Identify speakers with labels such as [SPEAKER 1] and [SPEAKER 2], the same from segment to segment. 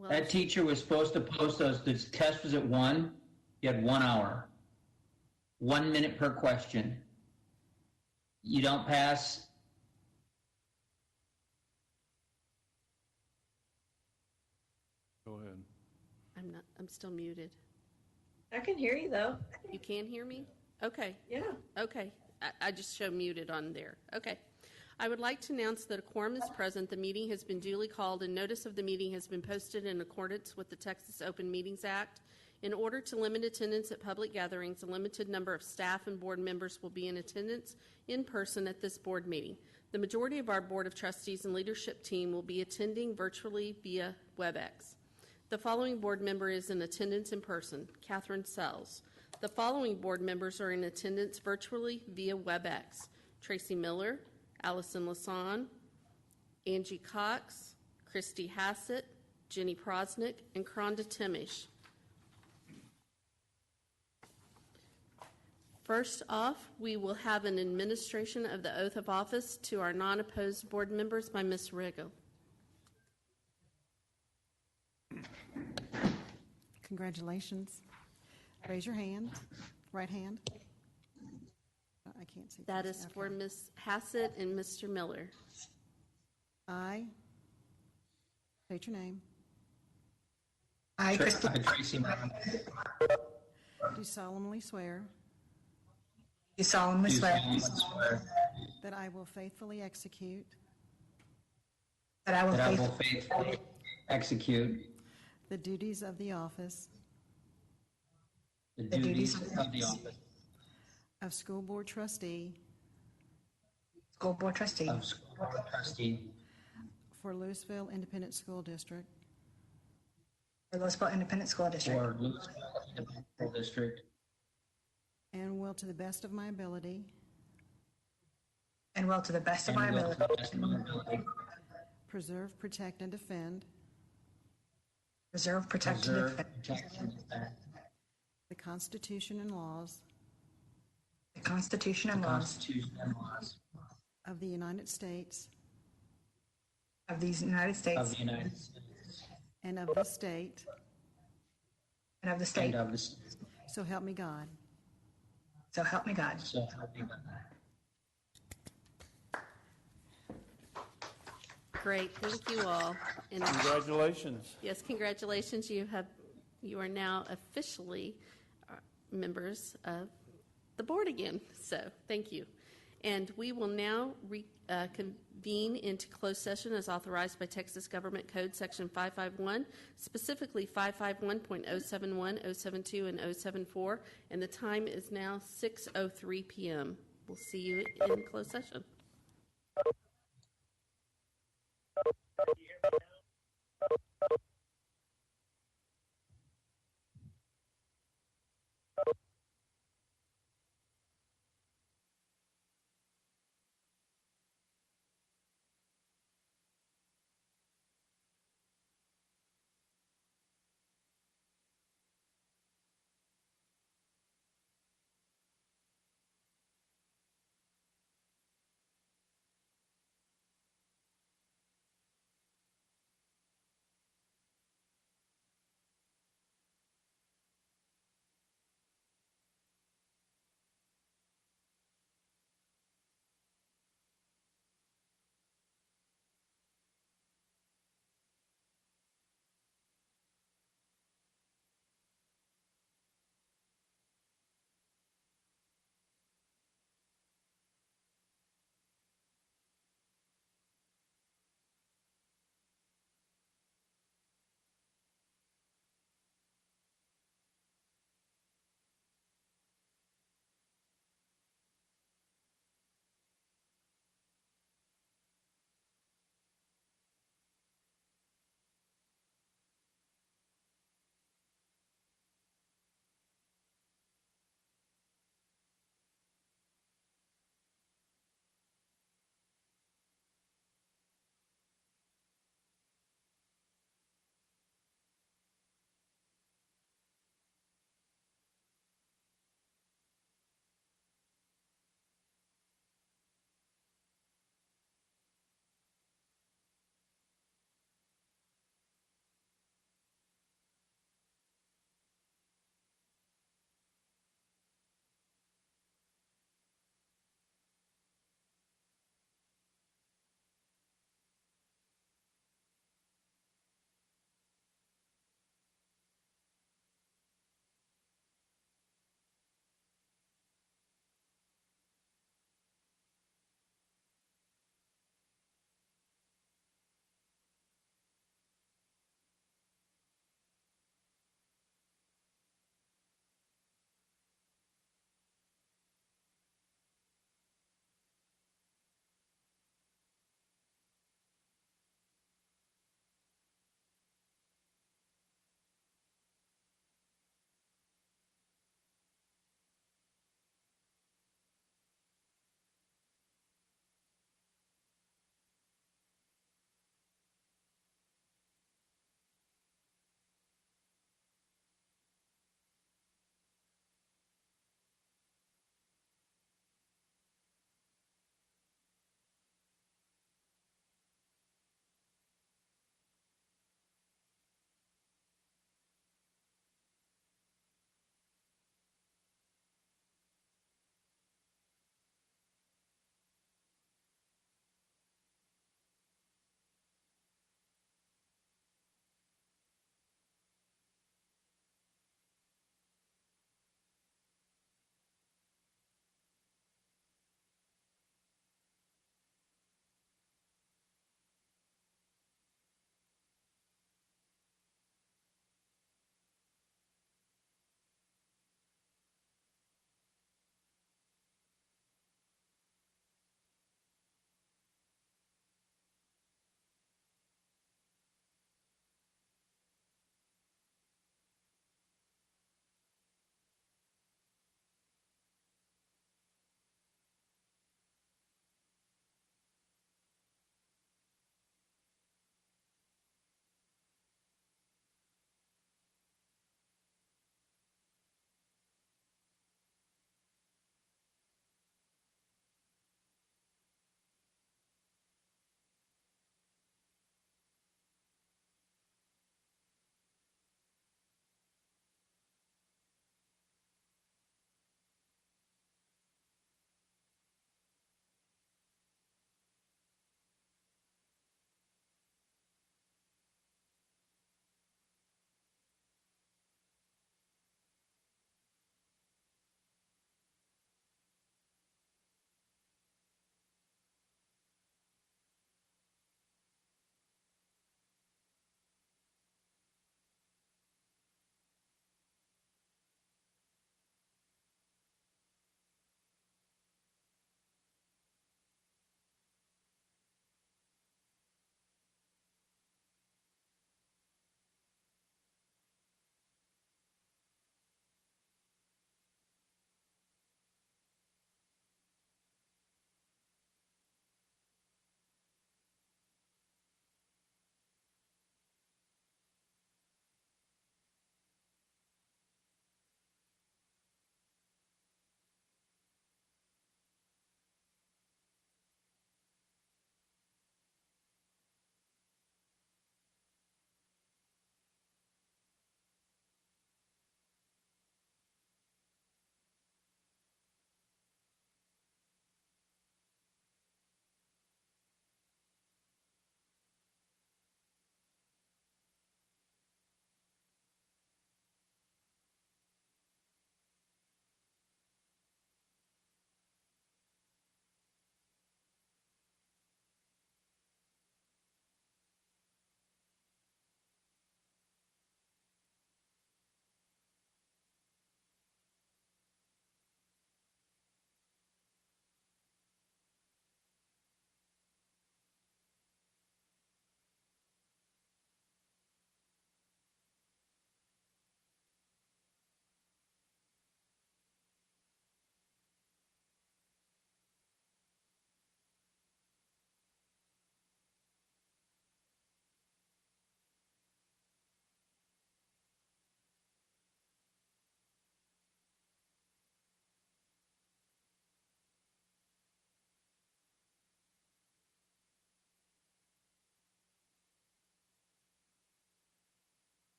[SPEAKER 1] Well,
[SPEAKER 2] That teacher was supposed to post those. The test was at 1. You had 1 hour. 1 minute per question. You don't pass.
[SPEAKER 3] Go ahead.
[SPEAKER 1] I'm still muted.
[SPEAKER 4] I can hear you though.
[SPEAKER 1] You can hear me? Okay.
[SPEAKER 4] Yeah.
[SPEAKER 1] Okay. I just show muted on there. Okay. I would like to announce that a quorum is present. The meeting has been duly called and notice of the meeting has been posted in accordance with the Texas Open Meetings Act. In order to limit attendance at public gatherings, a limited number of staff and board members will be in attendance in person at this board meeting. The majority of our Board of Trustees and leadership team will be attending virtually via WebEx. The following board member is in attendance in person: Catherine Sells. The following board members are in attendance virtually via WebEx: Tracy Miller, Allison Lasan, Angie Cox, Christy Hassett, Jenny Prosnick, and Kronda Timish. First off, we will have an administration of the oath of office to our non-opposed board members by Ms. Riggle.
[SPEAKER 5] Congratulations. Raise your hand, right hand. I can't see.
[SPEAKER 1] That is for Ms. Hassett and Mr. Miller.
[SPEAKER 5] I state your name.
[SPEAKER 6] I,
[SPEAKER 2] Tracy Brown.
[SPEAKER 5] Do solemnly swear
[SPEAKER 6] do solemnly swear
[SPEAKER 5] that I will faithfully execute
[SPEAKER 6] that I will
[SPEAKER 2] That I will
[SPEAKER 6] faithfully
[SPEAKER 2] faithfully execute
[SPEAKER 5] the duties of the office
[SPEAKER 2] the duties of the office
[SPEAKER 5] of school board trustee
[SPEAKER 6] school board trustee
[SPEAKER 2] of school board trustee
[SPEAKER 5] for Lewisville Independent School District
[SPEAKER 6] for Lewisville Independent School District
[SPEAKER 2] for Lewisville Independent School District,
[SPEAKER 5] and will to the best of my ability
[SPEAKER 6] and will to the best of
[SPEAKER 2] and
[SPEAKER 6] my
[SPEAKER 2] will
[SPEAKER 6] ability
[SPEAKER 2] to the best of my ability
[SPEAKER 5] preserve, protect, and defend
[SPEAKER 6] preserve, protect, and
[SPEAKER 2] preserve,
[SPEAKER 6] defend
[SPEAKER 2] protect, and defend
[SPEAKER 5] the Constitution and laws
[SPEAKER 6] the Constitution
[SPEAKER 2] the
[SPEAKER 6] and laws
[SPEAKER 2] Constitution and laws
[SPEAKER 5] of the United States
[SPEAKER 6] of these United
[SPEAKER 2] of
[SPEAKER 6] States
[SPEAKER 2] the United States
[SPEAKER 5] and of the state,
[SPEAKER 6] and of the state.
[SPEAKER 2] and of the state.
[SPEAKER 5] so help me God.
[SPEAKER 6] So help me God.
[SPEAKER 2] So help me God.
[SPEAKER 1] Great, thank you all. And
[SPEAKER 3] Congratulations.
[SPEAKER 1] yes, congratulations. You are now officially members of the board again. So thank you. And we will now convene into closed session as authorized by Texas Government Code Section 551, specifically 551.071, 072, and 074. And the time is now 6:03 p.m. We'll see you in closed session.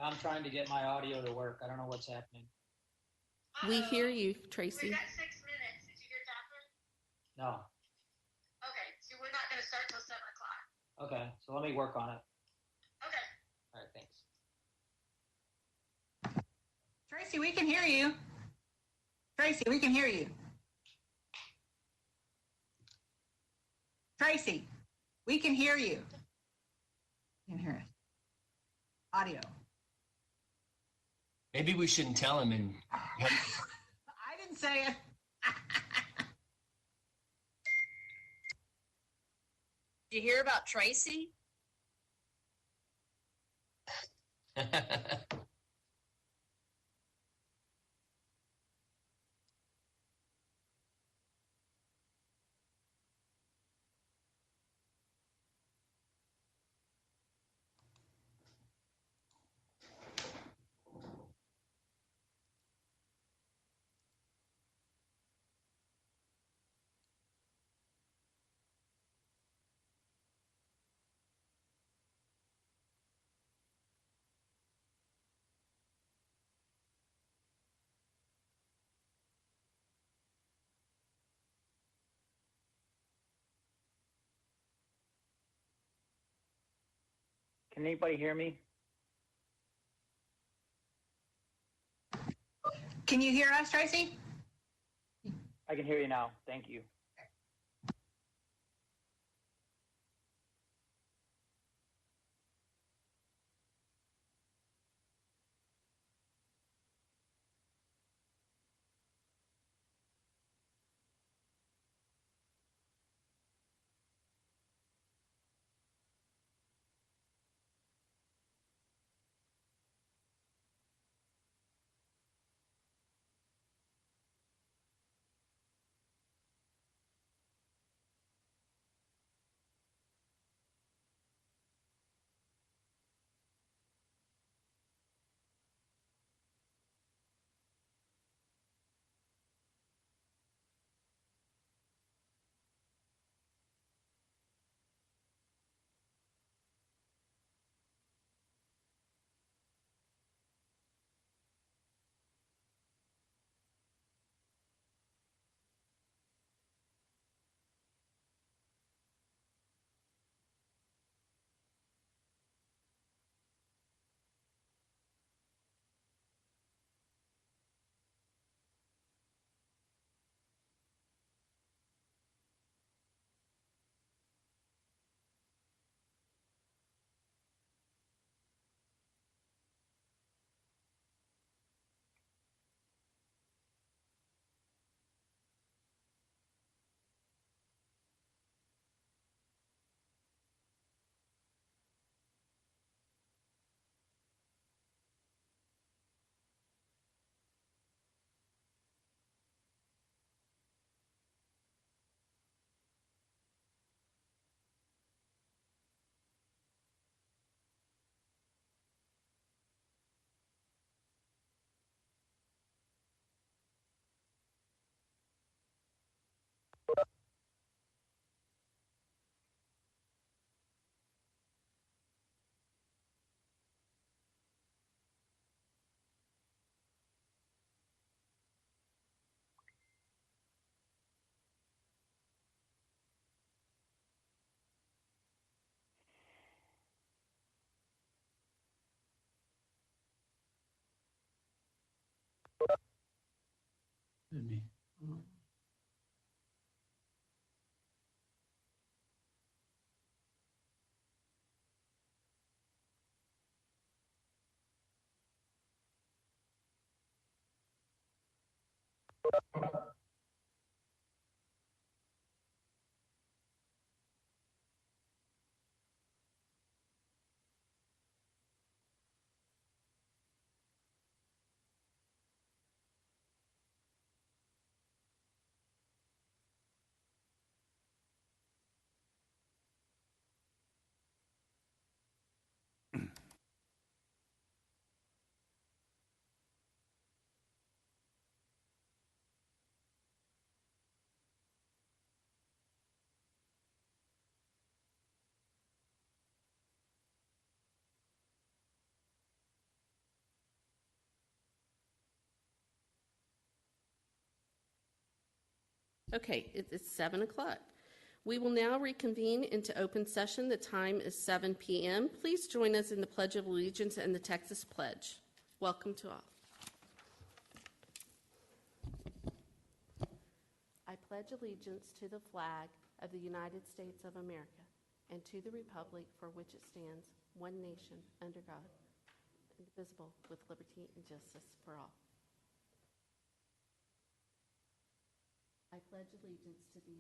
[SPEAKER 7] I'm trying to get my audio to work. I don't know what's happening.
[SPEAKER 1] We hear you, Tracy.
[SPEAKER 8] We got 6 minutes. Did you hear Catherine?
[SPEAKER 7] No.
[SPEAKER 8] Okay, so we're not going to start till 7 o'clock.
[SPEAKER 7] Okay, so let me work on it.
[SPEAKER 8] Okay.
[SPEAKER 7] All right, thanks.
[SPEAKER 6] Tracy, we can hear you. Tracy, we can hear you. Tracy, we can hear you. You can hear us. Audio.
[SPEAKER 9] Maybe we shouldn't tell him and
[SPEAKER 6] I didn't say it.
[SPEAKER 8] Did you hear about Tracy?
[SPEAKER 7] Can anybody hear me?
[SPEAKER 6] Can you hear us, Tracy?
[SPEAKER 7] I can hear you now. Thank you.
[SPEAKER 1] Okay, it's 7 o'clock. We will now reconvene into open session. The time is 7 p.m. Please join us in the Pledge of Allegiance and the Texas Pledge. Welcome to all. I pledge allegiance to the flag of the United States of America and to the republic for which it stands, one nation, under God, indivisible, with liberty and justice for all. I pledge allegiance to the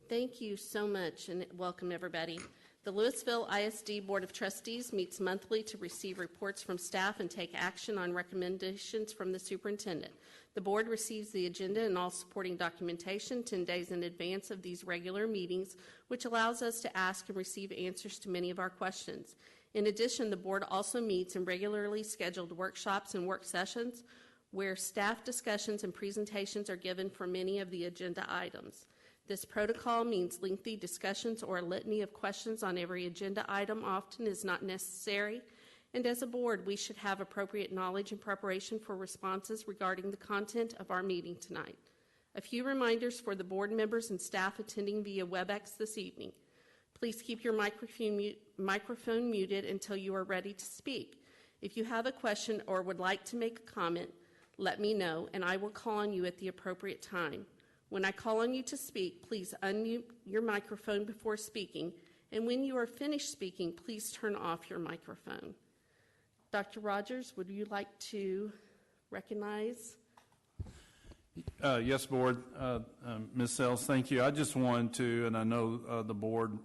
[SPEAKER 1] Thank you so much, and welcome everybody. The Lewisville ISD Board of Trustees meets monthly to receive reports from staff and take action on recommendations from the superintendent. The board receives the agenda and all supporting documentation 10 days in advance of these regular meetings, which allows us to ask and receive answers to many of our questions. In addition, the board also meets in regularly scheduled workshops and work sessions where staff discussions and presentations are given for many of the agenda items. This protocol means lengthy discussions or a litany of questions on every agenda item often is not necessary, and as a board, we should have appropriate knowledge and preparation for responses regarding the content of our meeting tonight. A few reminders for the board members and staff attending via WebEx this evening. Please keep your microphone muted until you are ready to speak. If you have a question or would like to make a comment, let me know, and I will call on you at the appropriate time. When I call on you to speak, please unmute your microphone before speaking, and when you are finished speaking, please turn off your microphone. Dr. Rogers, would you like to recognize?
[SPEAKER 3] Yes, Board. Ms. Sells, thank you. I just wanted to, and I know the Board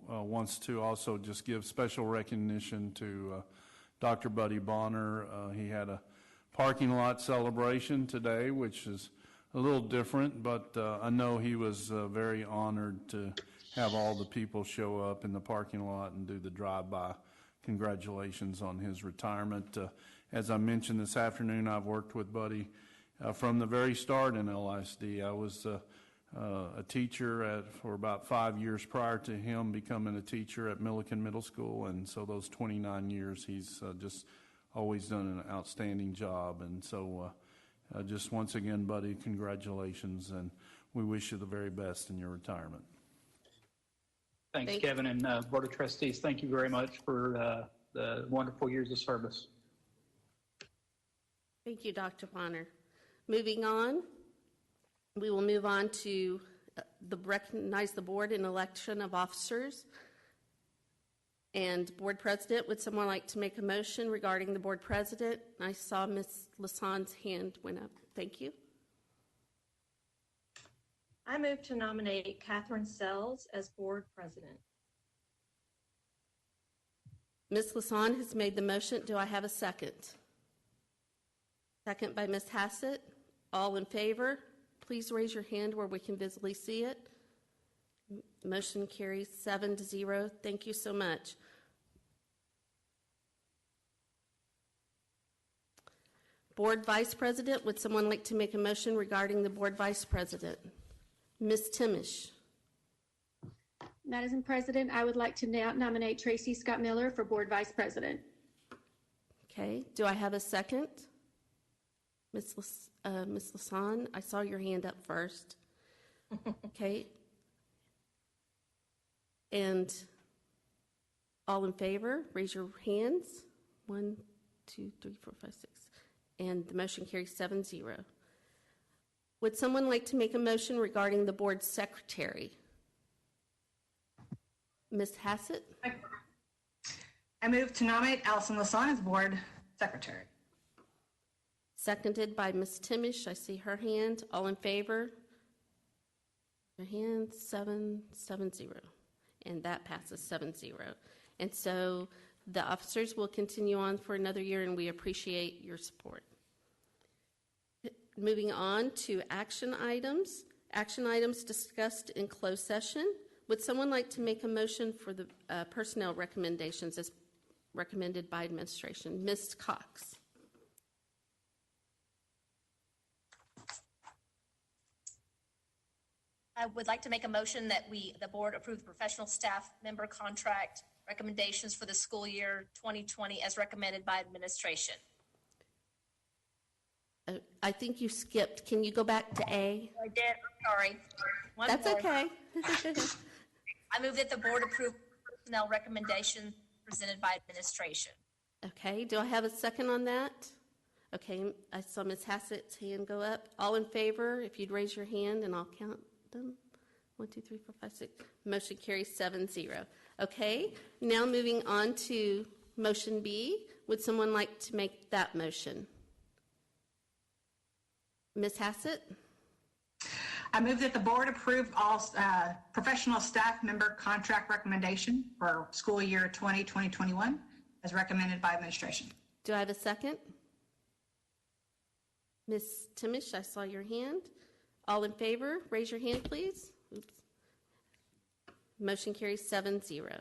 [SPEAKER 3] wants to also just give special recognition to Dr. Buddy Bonner. He had a parking lot celebration today, which is a little different, but I know he was very honored to have all the people show up in the parking lot and do the drive-by. Congratulations on his retirement. As I mentioned this afternoon, I've worked with Buddy from the very start in LISD. I was a teacher for about 5 years prior to him becoming a teacher at Milliken Middle School, and so those 29 years he's just always done an outstanding job. And so just once again, Buddy, congratulations, and we wish you the very best in your retirement.
[SPEAKER 9] Thanks,
[SPEAKER 1] Thank
[SPEAKER 9] Kevin, and Board of Trustees. Thank you very much for the wonderful years of service.
[SPEAKER 1] Thank you, Dr. Bonner. Moving on, we will move on to recognize the board and election of officers. And Board President, would someone like to make a motion regarding the Board President? I saw Ms. Lasanne's hand went up. Thank you.
[SPEAKER 4] I move to nominate Catherine Sells as Board President.
[SPEAKER 1] Ms. Lasanne has made the motion. Do I have a second? Second by Ms. Hassett. All in favor, please raise your hand where we can visibly see it. Motion carries 7-0. Thank you so much. Board Vice President, would someone like to make a motion regarding the Board Vice President? Ms. Timish.
[SPEAKER 10] Madam President, I would like to now nominate Tracy Scott Miller for Board Vice President.
[SPEAKER 1] Okay. Do I have a second? Ms. Lasanne, I saw your hand up first. Okay. And all in favor, raise your hands. 1, 2, 3, 4, 5, 6. And the motion carries 7-0. Would someone like to make a motion regarding the board secretary? Ms. Hassett?
[SPEAKER 6] I move to nominate Allison Lasanne as Board Secretary.
[SPEAKER 1] Seconded by Ms. Timish. I see her hand. All in favor? Your hand, 7-0. And that passes 7-0. And so the officers will continue on for another year, and we appreciate your support. Moving on to action items. Action items discussed in closed session. Would someone like to make a motion for the personnel recommendations as recommended by administration? Ms. Cox.
[SPEAKER 8] I would like to make a motion that the board approve the professional staff member contract recommendations for the school year 2020 as recommended by administration.
[SPEAKER 1] I think you skipped. Can you go back to A?
[SPEAKER 8] I did, I'm sorry. One
[SPEAKER 1] That's
[SPEAKER 8] more.
[SPEAKER 1] okay.
[SPEAKER 8] I move that the board approve personnel recommendation presented by administration.
[SPEAKER 1] Okay, do I have a second on that? Okay, I saw Ms. Hassett's hand go up. All in favor, if you'd raise your hand and I'll count them. 1, 2, 3, 4, 5, 6. Motion carries 7-0. Okay, now moving on to motion B. Would someone like to make that motion? Ms. Hassett?
[SPEAKER 6] I move that the board approve all professional staff member contract recommendation for school year 2020-2021 as recommended by administration.
[SPEAKER 1] Do I have a second? Ms. Timish, I saw your hand. All in favor, raise your hand, please. Oops. Motion carries 7-0.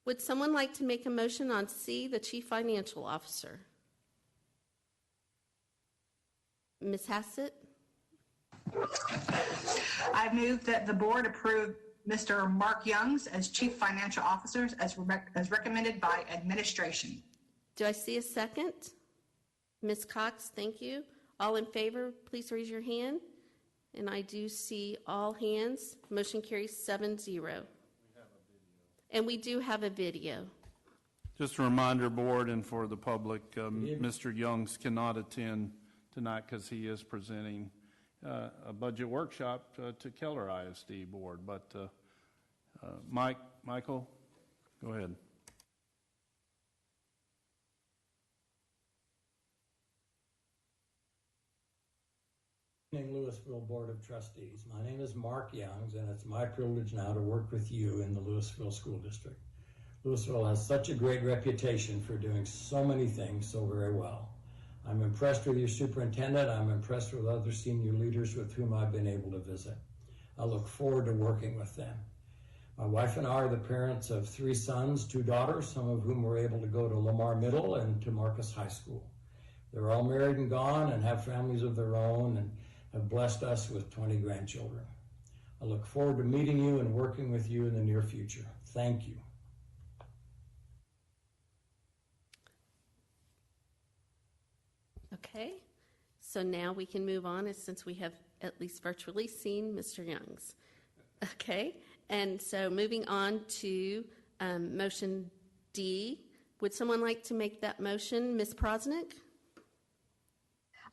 [SPEAKER 1] Would someone like to make a motion on C, the Chief Financial Officer? Ms. Hassett?
[SPEAKER 6] I move that the board approve Mr. Mark Youngs as Chief Financial Officer as recommended by administration.
[SPEAKER 1] Do I see a second? Ms. Cox, thank you. All in favor, please raise your hand. And I do see all hands. Motion carries 7-0. And we do have a video.
[SPEAKER 3] Just a reminder, board, and for the public, Mr. Youngs cannot attend tonight because he is presenting a budget workshop to Keller ISD board. But Michael, go ahead.
[SPEAKER 11] Lewisville Board of Trustees. My name is Mark Youngs, and it's my privilege now to work with you in the Lewisville School District. Lewisville has such a great reputation for doing so many things so very well. I'm impressed with your superintendent. I'm impressed with other senior leaders with whom I've been able to visit. I look forward to working with them. My wife and I are the parents of 3 sons, 2 daughters, some of whom were able to go to Lamar Middle and to Marcus High School. They're all married and gone and have families of their own and have blessed us with 20 grandchildren. I look forward to meeting you and working with you in the near future. Thank you.
[SPEAKER 1] Okay, so now we can move on since we have at least virtually seen Mr. Youngs. Okay, and so moving on to motion D. Would someone like to make that motion? Ms. Prosnick?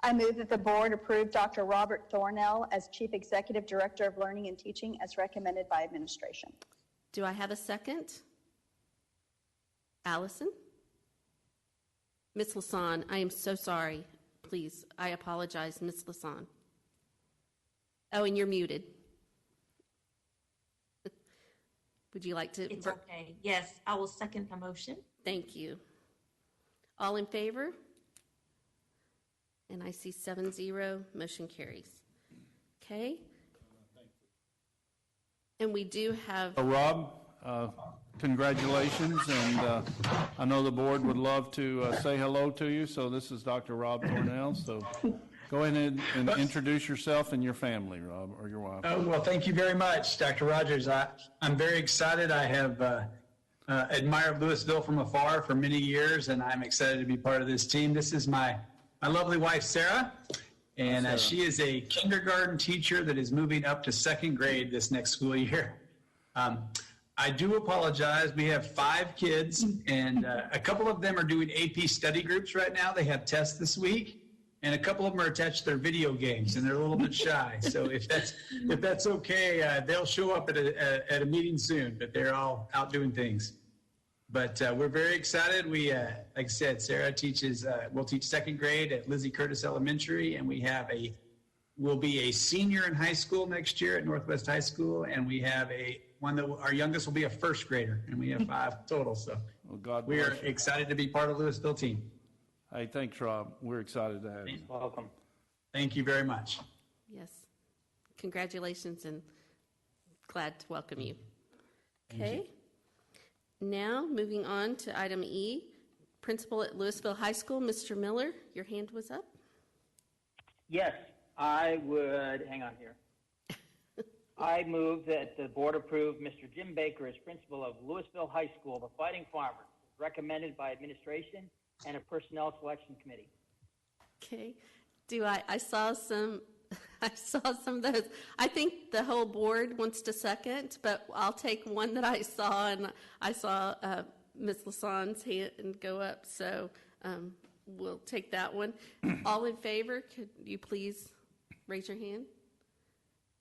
[SPEAKER 12] I move that the board approve Dr. Robert Thornell as Chief Executive Director of Learning and Teaching as recommended by administration.
[SPEAKER 1] Do I have a second? Allison? Ms. Lasan, I am so sorry. Please, I apologize, Ms. Lasan. Oh, and you're muted. Would you like to?
[SPEAKER 4] It's okay. Yes, I will second the motion.
[SPEAKER 1] Thank you. All in favor? And I see 7-0, motion carries. Okay. And we do have.
[SPEAKER 3] Rob, congratulations, and I know the board would love to say hello to you, so this is Dr. Rob Thornell, so go ahead and introduce yourself and your family, Rob, or your wife.
[SPEAKER 9] Well, thank you very much, Dr. Rogers. I'm very excited. I have admired Lewisville from afar for many years, and I'm excited to be part of this team. This is my lovely wife, Sarah, and she is a kindergarten teacher that is moving up to 2nd grade this next school year. I do apologize. We have 5 kids, and a couple of them are doing AP study groups right now. They have tests this week, and a couple of them are attached to their video games, and they're a little bit shy. So if that's okay, they'll show up at a meeting soon, but they're all out doing things. But we're very excited. We, like I said, Sarah will teach 2nd grade at Lizzie Curtis Elementary, and we'll be a senior in high school next year at Northwest High School, and we have our youngest will be a 1st grader, and we have 5 total. So we are excited to be part of the Lewisville team.
[SPEAKER 3] Hey, thanks, Rob. We're excited to have you.
[SPEAKER 7] Welcome.
[SPEAKER 9] Thank you very much.
[SPEAKER 1] Yes. Congratulations and glad to welcome you. Okay. Now, moving on to item E, Principal at Lewisville High School, Mr. Miller, your hand was up.
[SPEAKER 7] Yes, I would, hang on here. I move that the board approve Mr. Jim Baker as principal of Lewisville High School, the Fighting Farmers, recommended by administration and a personnel selection committee.
[SPEAKER 1] Okay. I saw some, I saw some of those. I think the whole board wants to second, but I'll take one that I saw, and I saw Ms. Lasson's hand go up, so we'll take that one. All in favor, could you please raise your hand?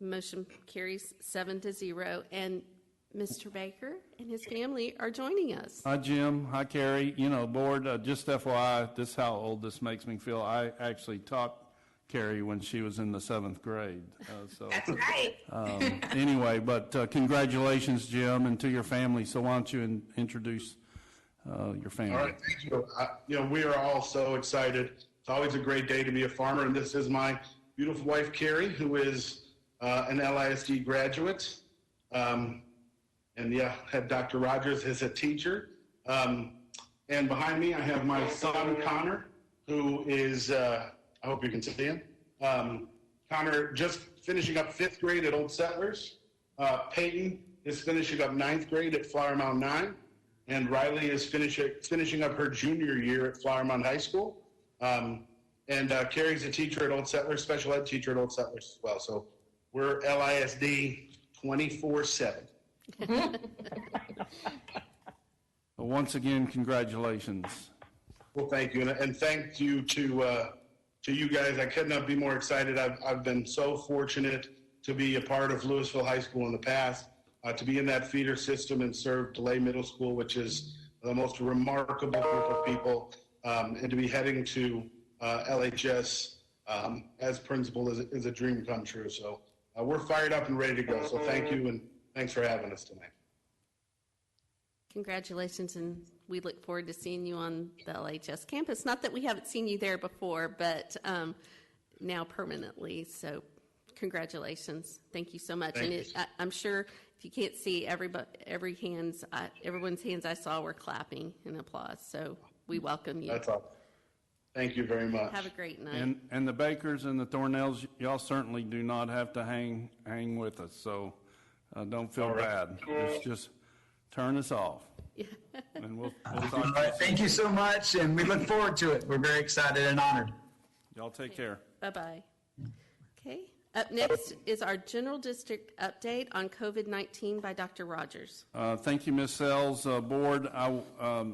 [SPEAKER 1] Motion carries 7-0, and Mr. Baker and his family are joining us.
[SPEAKER 3] Hi, Jim. Hi, Carrie. You know, board, just FYI, this is how old this makes me feel. I actually taught Carrie when she was in the 7th grade. So
[SPEAKER 6] That's right.
[SPEAKER 3] Anyway, but congratulations, Jim, and to your family. So why don't you introduce your family?
[SPEAKER 13] All right, thank you. You know, we are all so excited. It's always a great day to be a farmer, and this is my beautiful wife, Carrie, who is an LISD graduate. And yeah, had Dr. Rogers as a teacher. And behind me, I have my son, Connor, who is, I hope you can see him. Connor just finishing up 5th grade at Old Settlers. Peyton is finishing up 9th grade at Flower Mound 9. And Riley is finishing up her junior year at Flower Mound High School. And Carrie's a teacher at Old Settlers, special ed teacher at Old Settlers as well. So we're LISD 24/7.
[SPEAKER 3] Once again, congratulations.
[SPEAKER 13] Well, thank you, and thank you to you guys. I could not be more excited. I've been so fortunate to be a part of Lewisville High School in the past, to be in that feeder system and serve DeLay Middle School, which is the most remarkable group of people, and to be heading to LHS as principal is a dream come true. So we're fired up and ready to go. So thank you, and thanks for having us tonight.
[SPEAKER 1] Congratulations, and we look forward to seeing you on the LHS campus. Not that we haven't seen you there before, but now permanently. So congratulations. Thank you so much. I'm sure if you can't see, everyone's hands I saw were clapping in applause. So we welcome you.
[SPEAKER 13] That's all. Thank you very much.
[SPEAKER 1] Have a great night.
[SPEAKER 3] And the Bakers and the Thornells, y'all certainly do not have to hang with us. So don't feel bad. It's just turn us off. And we'll talk to you.
[SPEAKER 9] Thank you so much, and we look forward to it. We're very excited and honored.
[SPEAKER 3] Y'all take care.
[SPEAKER 1] Bye-bye. Okay. Up next is our general district update on COVID-19 by Dr. Rogers.
[SPEAKER 3] Thank you, Ms. Sells. Board,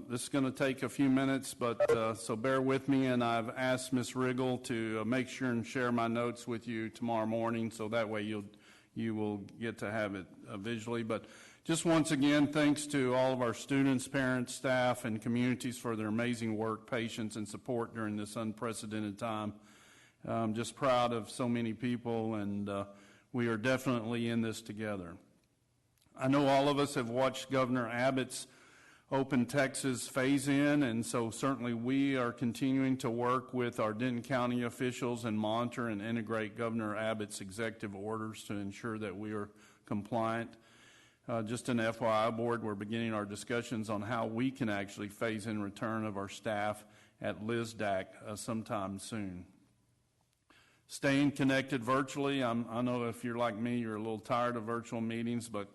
[SPEAKER 3] this is going to take a few minutes, but so bear with me, and I've asked Ms. Riggle to make sure and share my notes with you tomorrow morning, so that way you will get to have it visually. But just once again, thanks to all of our students, parents, staff, and communities for their amazing work, patience, and support during this unprecedented time. I'm just proud of so many people, and we are definitely in this together. I know all of us have watched Governor Abbott's Open Texas phase in, and so certainly we are continuing to work with our Denton County officials and monitor and integrate Governor Abbott's executive orders to ensure that we are compliant. Just an FYI, Board, we're beginning our discussions on how we can actually phase in return of our staff at LISDAC sometime soon. Staying connected virtually. I know if you're like me, you're a little tired of virtual meetings, but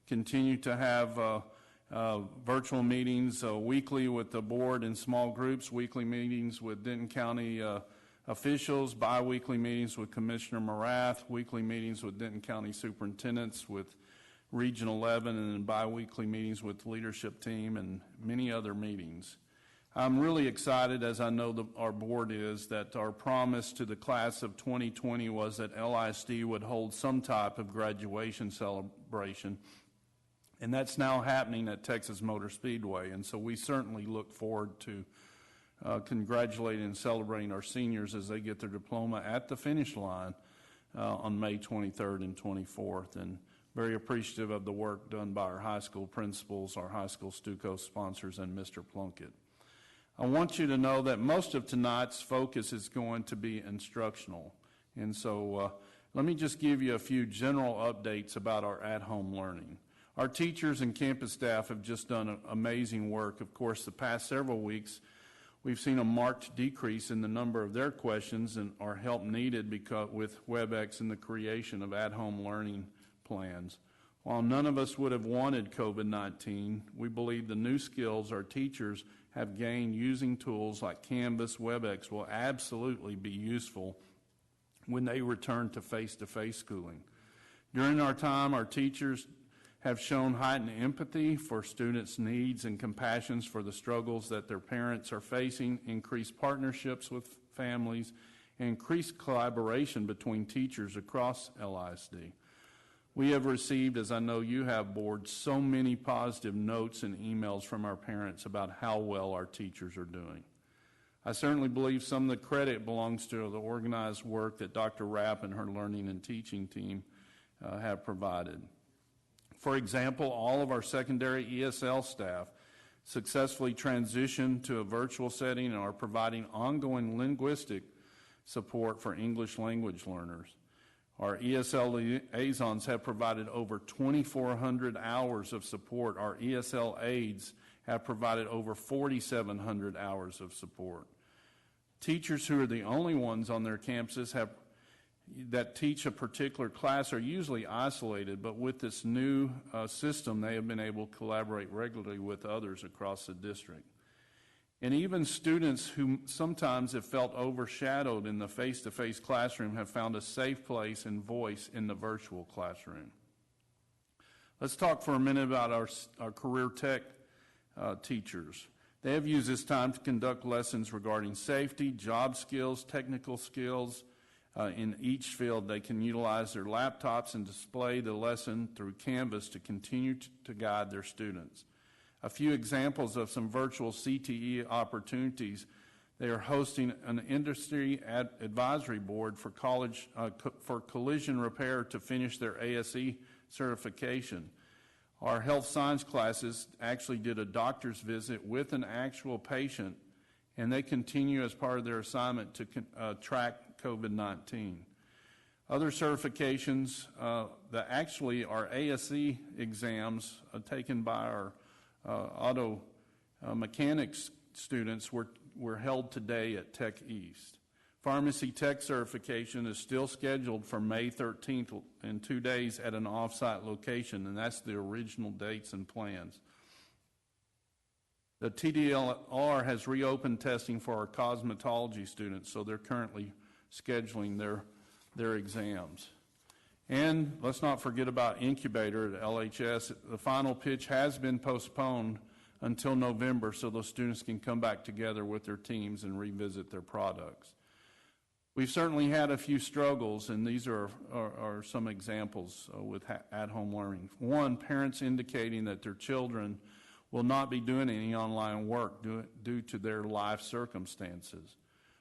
[SPEAKER 3] continue to have virtual meetings weekly with the board in small groups, weekly meetings with Denton County officials, bi-weekly meetings with Commissioner Morath, weekly meetings with Denton County superintendents, with Region 11, and then bi-weekly meetings with the leadership team and many other meetings. I'm really excited, as I know our board is, that our promise to the class of 2020 was that LISD would hold some type of graduation celebration, and that's now happening at Texas Motor Speedway, and so we certainly look forward to congratulating and celebrating our seniors as they get their diploma at the finish line on May 23rd and 24th, and very appreciative of the work done by our high school principals, our high school Stuco sponsors, and Mr. Plunkett. I want you to know that most of tonight's focus is going to be instructional. And so let me just give you a few general updates about our at-home learning. Our teachers and campus staff have just done amazing work. Of course, the past several weeks, we've seen a marked decrease in the number of their questions and our help needed because with WebEx and the creation of at-home learning plans. While none of us would have wanted COVID-19, we believe the new skills our teachers have gained using tools like Canvas, WebEx will absolutely be useful when they return to face-to-face schooling. During our time, our teachers have shown heightened empathy for students' needs and compassions for the struggles that their parents are facing, increased partnerships with families, and increased collaboration between teachers across LISD. We have received, as I know you have, board, so many positive notes and emails from our parents about how well our teachers are doing. I certainly believe some of the credit belongs to the organized work that Dr. Rapp and her learning and teaching team have provided. For example, all of our secondary ESL staff successfully transitioned to a virtual setting and are providing ongoing linguistic support for English language learners. Our ESL liaisons have provided over 2,400 hours of support. Our ESL aides have provided over 4,700 hours of support. Teachers who are the only ones on their campuses that teach a particular class are usually isolated, but with this new system, they have been able to collaborate regularly with others across the district. And even students who sometimes have felt overshadowed in the face-to-face classroom have found a safe place and voice in the virtual classroom. Let's talk for a minute about our career tech teachers. They have used this time to conduct lessons regarding safety, job skills, technical skills. In each field, they can utilize their laptops and display the lesson through Canvas to continue to guide their students. A few examples of some virtual CTE opportunities: they are hosting an industry advisory board for collision repair to finish their ASE certification. Our health science classes actually did a doctor's visit with an actual patient, and they continue as part of their assignment to track COVID-19. Other certifications that actually are ASE exams taken by our auto mechanics students were held today at Tech East. Pharmacy Tech certification is still scheduled for May 13th in 2 days at an off-site location, and that's the original dates and plans. The TDLR has reopened testing for our cosmetology students, so they're currently scheduling their exams. And let's not forget about Incubator at LHS. The final pitch has been postponed until November so those students can come back together with their teams and revisit their products. We've certainly had a few struggles, and these are some examples with at-home learning. One, parents indicating that their children will not be doing any online work due to their life circumstances.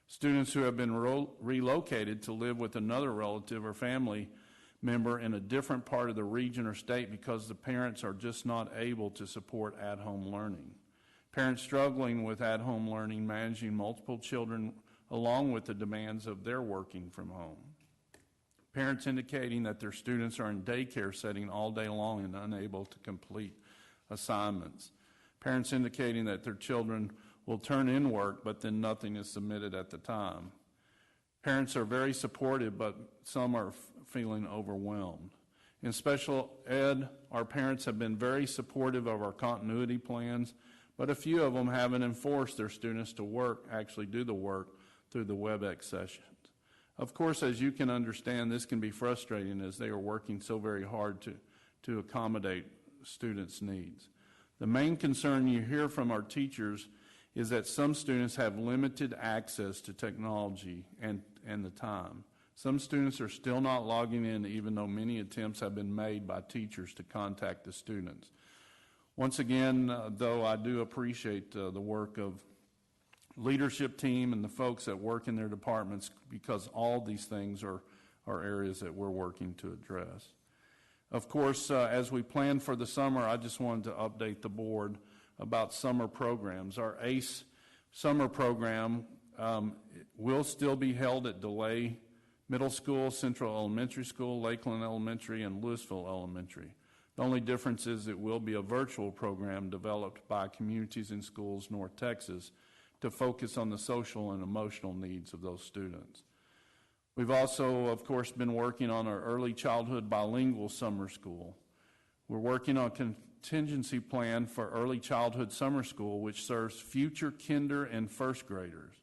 [SPEAKER 3] Students who have been relocated to live with another relative or family member in a different part of the region or state because the parents are just not able to support at-home learning. Parents struggling with at-home learning, managing multiple children along with the demands of their working from home. Parents indicating that their students are in daycare setting all day long and unable to complete assignments. Parents indicating that their children will turn in work, but then nothing is submitted at the time. Parents are very supportive, but some are feeling overwhelmed. In special ed, our parents have been very supportive of our continuity plans, but a few of them haven't enforced their students to actually do the work through the WebEx sessions. Of course, as you can understand, this can be frustrating as they are working so very hard to accommodate students' needs. The main concern you hear from our teachers is that some students have limited access to technology and the time. Some students are still not logging in, even though many attempts have been made by teachers to contact the students. Once again, though, I do appreciate the work of leadership team and the folks that work in their departments, because all these things are areas that we're working to address. Of course, as we plan for the summer, I just wanted to update the board about summer programs. Our ACE summer program will still be held at DeLay Middle School, Central Elementary School, Lakeland Elementary, and Lewisville Elementary. The only difference is it will be a virtual program developed by Communities in Schools North Texas to focus on the social and emotional needs of those students. We've also, of course, been working on our early childhood bilingual summer school. We're working on a contingency plan for early childhood summer school, which serves future kinder and first graders.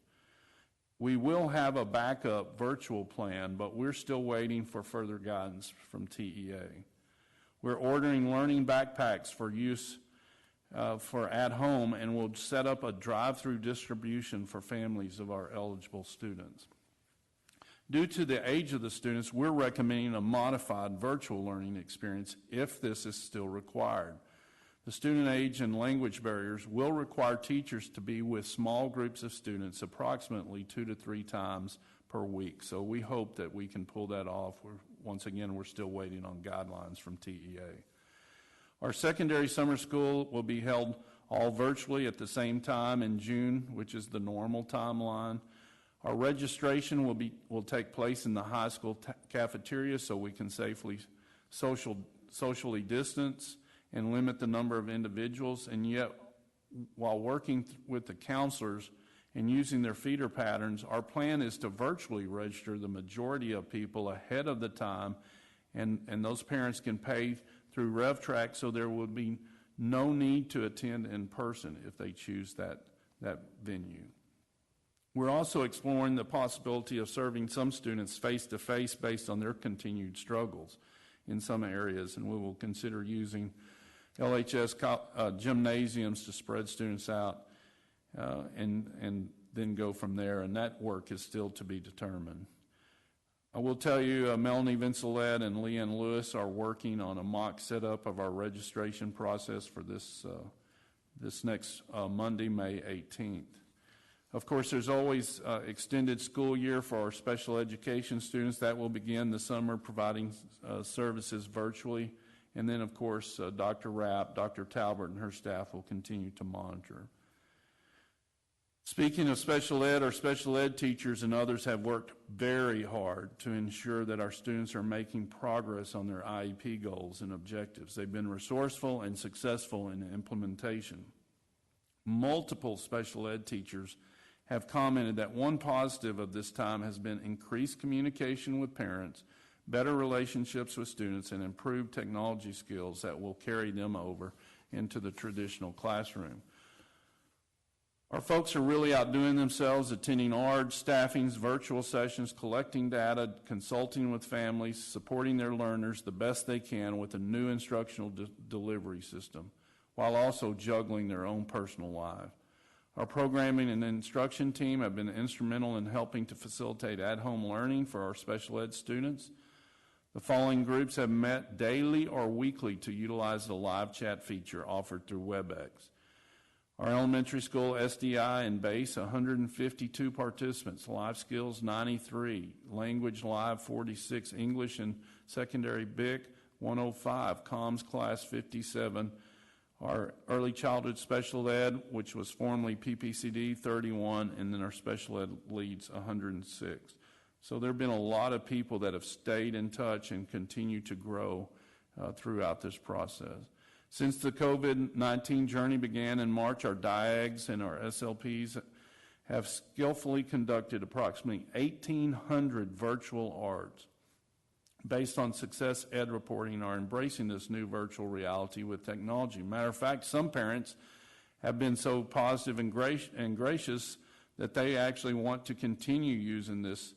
[SPEAKER 3] We will have a backup virtual plan, but we're still waiting for further guidance from TEA. We're ordering learning backpacks for use for at home, and we'll set up a drive-through distribution for families of our eligible students. Due to the age of the students, we're recommending a modified virtual learning experience if this is still required. The student age and language barriers will require teachers to be with small groups of students approximately 2 to 3 times per week. So we hope that we can pull that off. Once again, we're still waiting on guidelines from TEA. Our secondary summer school will be held all virtually at the same time in June, which is the normal timeline. Our registration will take place in the high school cafeteria so we can safely socially distance and limit the number of individuals, and yet while working with the counselors and using their feeder patterns, our plan is to virtually register the majority of people ahead of the time, and those parents can pay through RevTrack, so there will be no need to attend in person if they choose that venue. We're also exploring the possibility of serving some students face-to-face based on their continued struggles in some areas, and we will consider using LHS gymnasiums to spread students out and then go from there, and that work is still to be determined. I will tell you, Melanie Vincelette and Leanne Lewis are working on a mock setup of our registration process for this next Monday, May 18th. Of course, there's always extended school year for our special education students. That will begin the summer, providing services virtually. And then, of course, Dr. Rapp, Dr. Talbert, and her staff will continue to monitor. Speaking of special ed, our special ed teachers and others have worked very hard to ensure that our students are making progress on their IEP goals and objectives. They've been resourceful and successful in implementation. Multiple special ed teachers have commented that one positive of this time has been increased communication with parents, better relationships with students, and improved technology skills that will carry them over into the traditional classroom. Our folks are really outdoing themselves, attending ARD, staffings, virtual sessions, collecting data, consulting with families, supporting their learners the best they can with a new instructional delivery system, while also juggling their own personal life. Our programming and instruction team have been instrumental in helping to facilitate at-home learning for our special ed students. The following groups have met daily or weekly to utilize the live chat feature offered through WebEx. Our elementary school SDI and base, 152 participants, life skills 93, language live 46, English and secondary BIC 105, comms class 57, our early childhood special ed, which was formerly PPCD, 31, and then our special ed leads 106. So there have been a lot of people that have stayed in touch and continue to grow throughout this process. Since the COVID-19 journey began in March, our DIAGs and our SLPs have skillfully conducted approximately 1,800 virtual ARDs. Based on Success Ed reporting, are embracing this new virtual reality with technology. Matter of fact, some parents have been so positive and gracious that they actually want to continue using this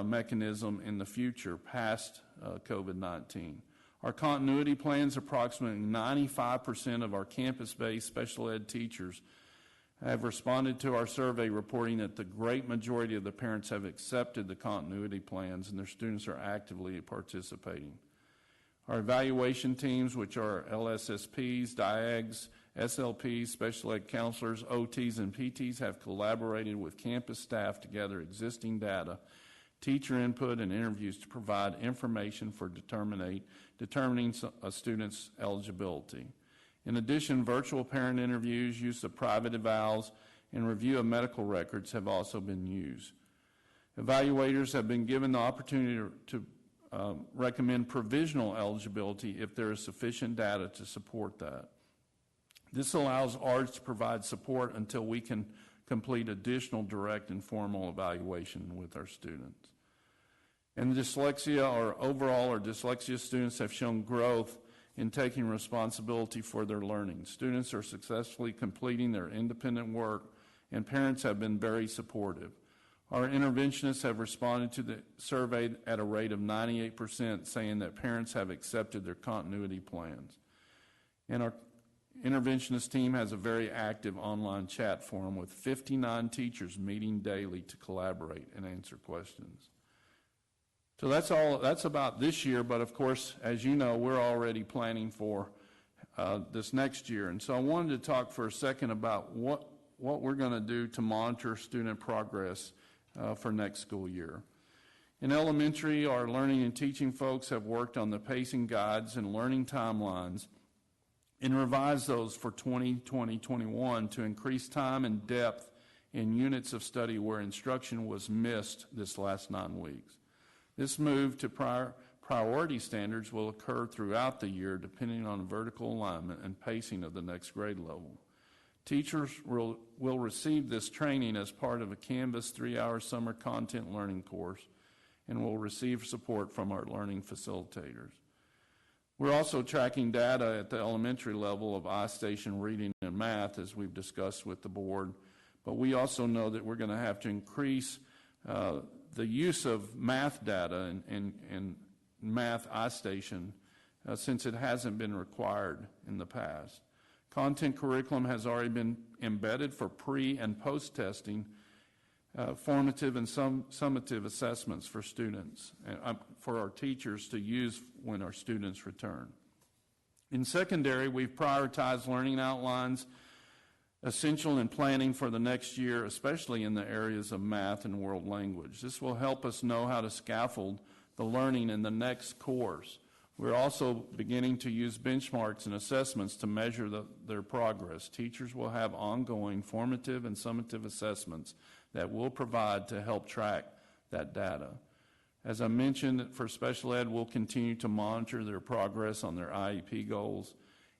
[SPEAKER 3] mechanism in the future past COVID-19. Our continuity plans, approximately 95% of our campus-based special ed teachers have responded to our survey reporting that the great majority of the parents have accepted the continuity plans and their students are actively participating. Our evaluation teams, which are LSSPs, DIAGs, SLPs, special ed counselors, OTs, and PTs, have collaborated with campus staff to gather existing data, teacher input, and interviews to provide information for determining a student's eligibility. In addition, virtual parent interviews, use of private evals, and review of medical records have also been used. Evaluators have been given the opportunity to recommend provisional eligibility if there is sufficient data to support that. This allows ARDs to provide support until we can complete additional direct and formal evaluation with our students. And dyslexia or dyslexia students have shown growth in taking responsibility for their learning. Students are successfully completing their independent work, and parents have been very supportive. Our interventionists have responded to the survey at a rate of 98%, saying that parents have accepted their continuity plans. And our interventionist team has a very active online chat forum with 59 teachers meeting daily to collaborate and answer questions. So that's about this year, but of course, as you know, we're already planning for this next year. And so I wanted to talk for a second about what we're going to do to monitor student progress for next school year. In elementary, our learning and teaching folks have worked on the pacing guides and learning timelines and revised those for 2020-21 to increase time and depth in units of study where instruction was missed this last 9 weeks. This move to priority standards will occur throughout the year depending on vertical alignment and pacing of the next grade level. Teachers will receive this training as part of a Canvas 3-hour summer content learning course and will receive support from our learning facilitators. We're also tracking data at the elementary level of iStation reading and math, as we've discussed with the board, but we also know that we're going to have to increase the use of math data and math iStation since it hasn't been required in the past. Content curriculum has already been embedded for pre- and post-testing, formative and summative assessments for students, for our teachers to use when our students return. In secondary, we've prioritized learning outlines essential in planning for the next year, especially in the areas of math and world language. This will help us know how to scaffold the learning in the next course. We're also beginning to use benchmarks and assessments to measure their progress. Teachers will have ongoing formative and summative assessments that we'll provide to help track that data. As I mentioned, for special ed, we'll continue to monitor their progress on their IEP goals,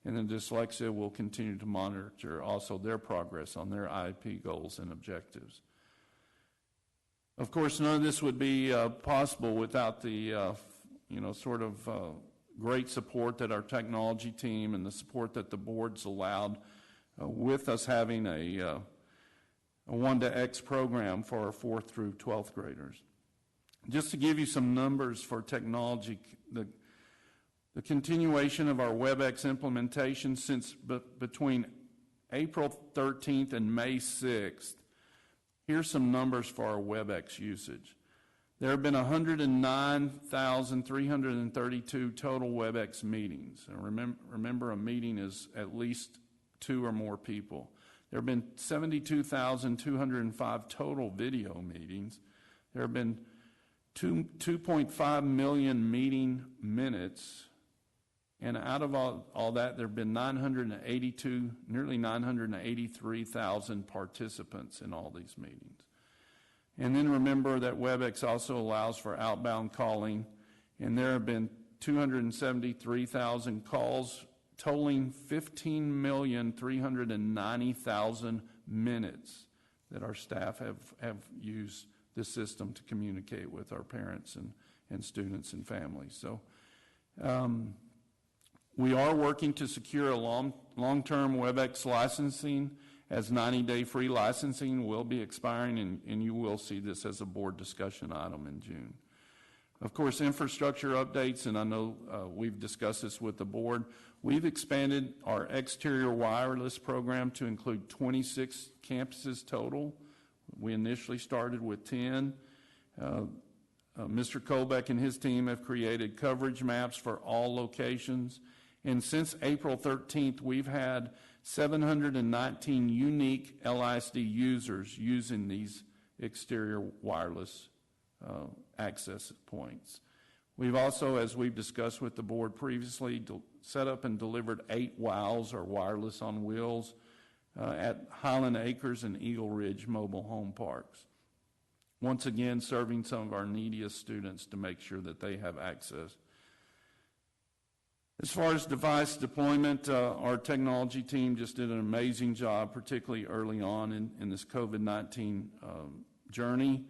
[SPEAKER 3] and then dyslexia will continue to monitor also their progress on their IEP goals and objectives. Of course, none of this would be possible without the great support that our technology team and the support that the board's allowed with us having a 1-to-X program for our 4th through 12th graders. Just to give you some numbers for technology, the continuation of our WebEx implementation since between April 13th and May 6th, here's some numbers for our WebEx usage. There have been 109,332 total WebEx meetings. And remember, a meeting is at least 2 or more people. There have been 72,205 total video meetings. There have been 2.5 million meeting minutes. And out of all that, there have been nearly 983,000 participants in all these meetings. And then remember that WebEx also allows for outbound calling, and there have been 273,000 calls, totaling 15,390,000 minutes that our staff have used this system to communicate with our parents and students and families. So we are working to secure a long-term WebEx licensing, as 90-day free licensing will be expiring, and you will see this as a board discussion item in June. Of course, infrastructure updates, and I know we've discussed this with the board. We've expanded our exterior wireless program to include 26 campuses total. We initially started with 10. Mr. Colbeck and his team have created coverage maps for all locations. And since April 13th, we've had 719 unique LISD users using these exterior wireless access points. We've also, as we've discussed with the board previously, set up and delivered 8 WOWs, or wireless on wheels, at Highland Acres and Eagle Ridge mobile home parks. Once again, serving some of our neediest students to make sure that they have access. As far as device deployment, our technology team just did an amazing job, particularly early on in this COVID-19 journey.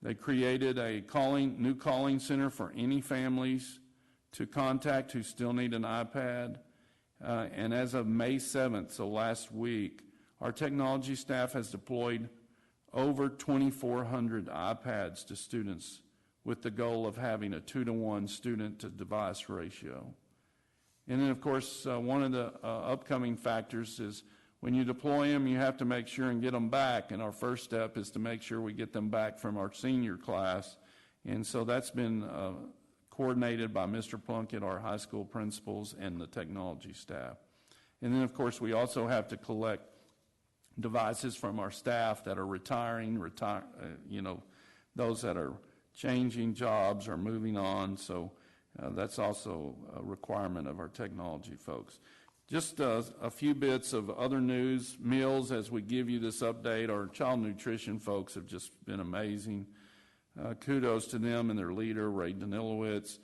[SPEAKER 3] They created a new calling center for any families to contact who still need an iPad. And as of May 7th, so last week, our technology staff has deployed over 2,400 iPads to students with the goal of having a 2-to-1 student-to-device ratio. And then, of course, one of the upcoming factors is when you deploy them, you have to make sure and get them back. And our first step is to make sure we get them back from our senior class. And so that's been coordinated by Mr. Plunkett, our high school principals, and the technology staff. And then, of course, we also have to collect devices from our staff that are retiring, those that are changing jobs or moving on. So that's also a requirement of our technology folks. Just a few bits of other news. Meals, as we give you this update, our child nutrition folks have just been amazing. Kudos to them and their leader, Ray Danilowitz.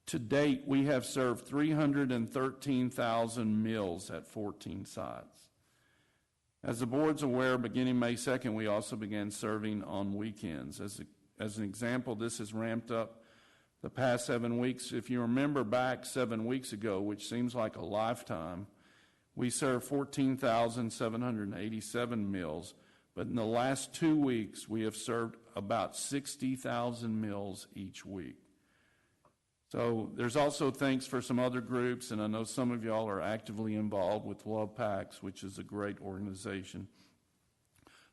[SPEAKER 3] To date, we have served 313,000 meals at 14 sites. As the board's aware, beginning May 2nd, we also began serving on weekends. As an example, this has ramped up the past 7 weeks. If you remember back 7 weeks ago, which seems like a lifetime, we served 14,787 meals. But in the last 2 weeks, we have served about 60,000 meals each week. So there's also thanks for some other groups, and I know some of y'all are actively involved with Love Packs, which is a great organization.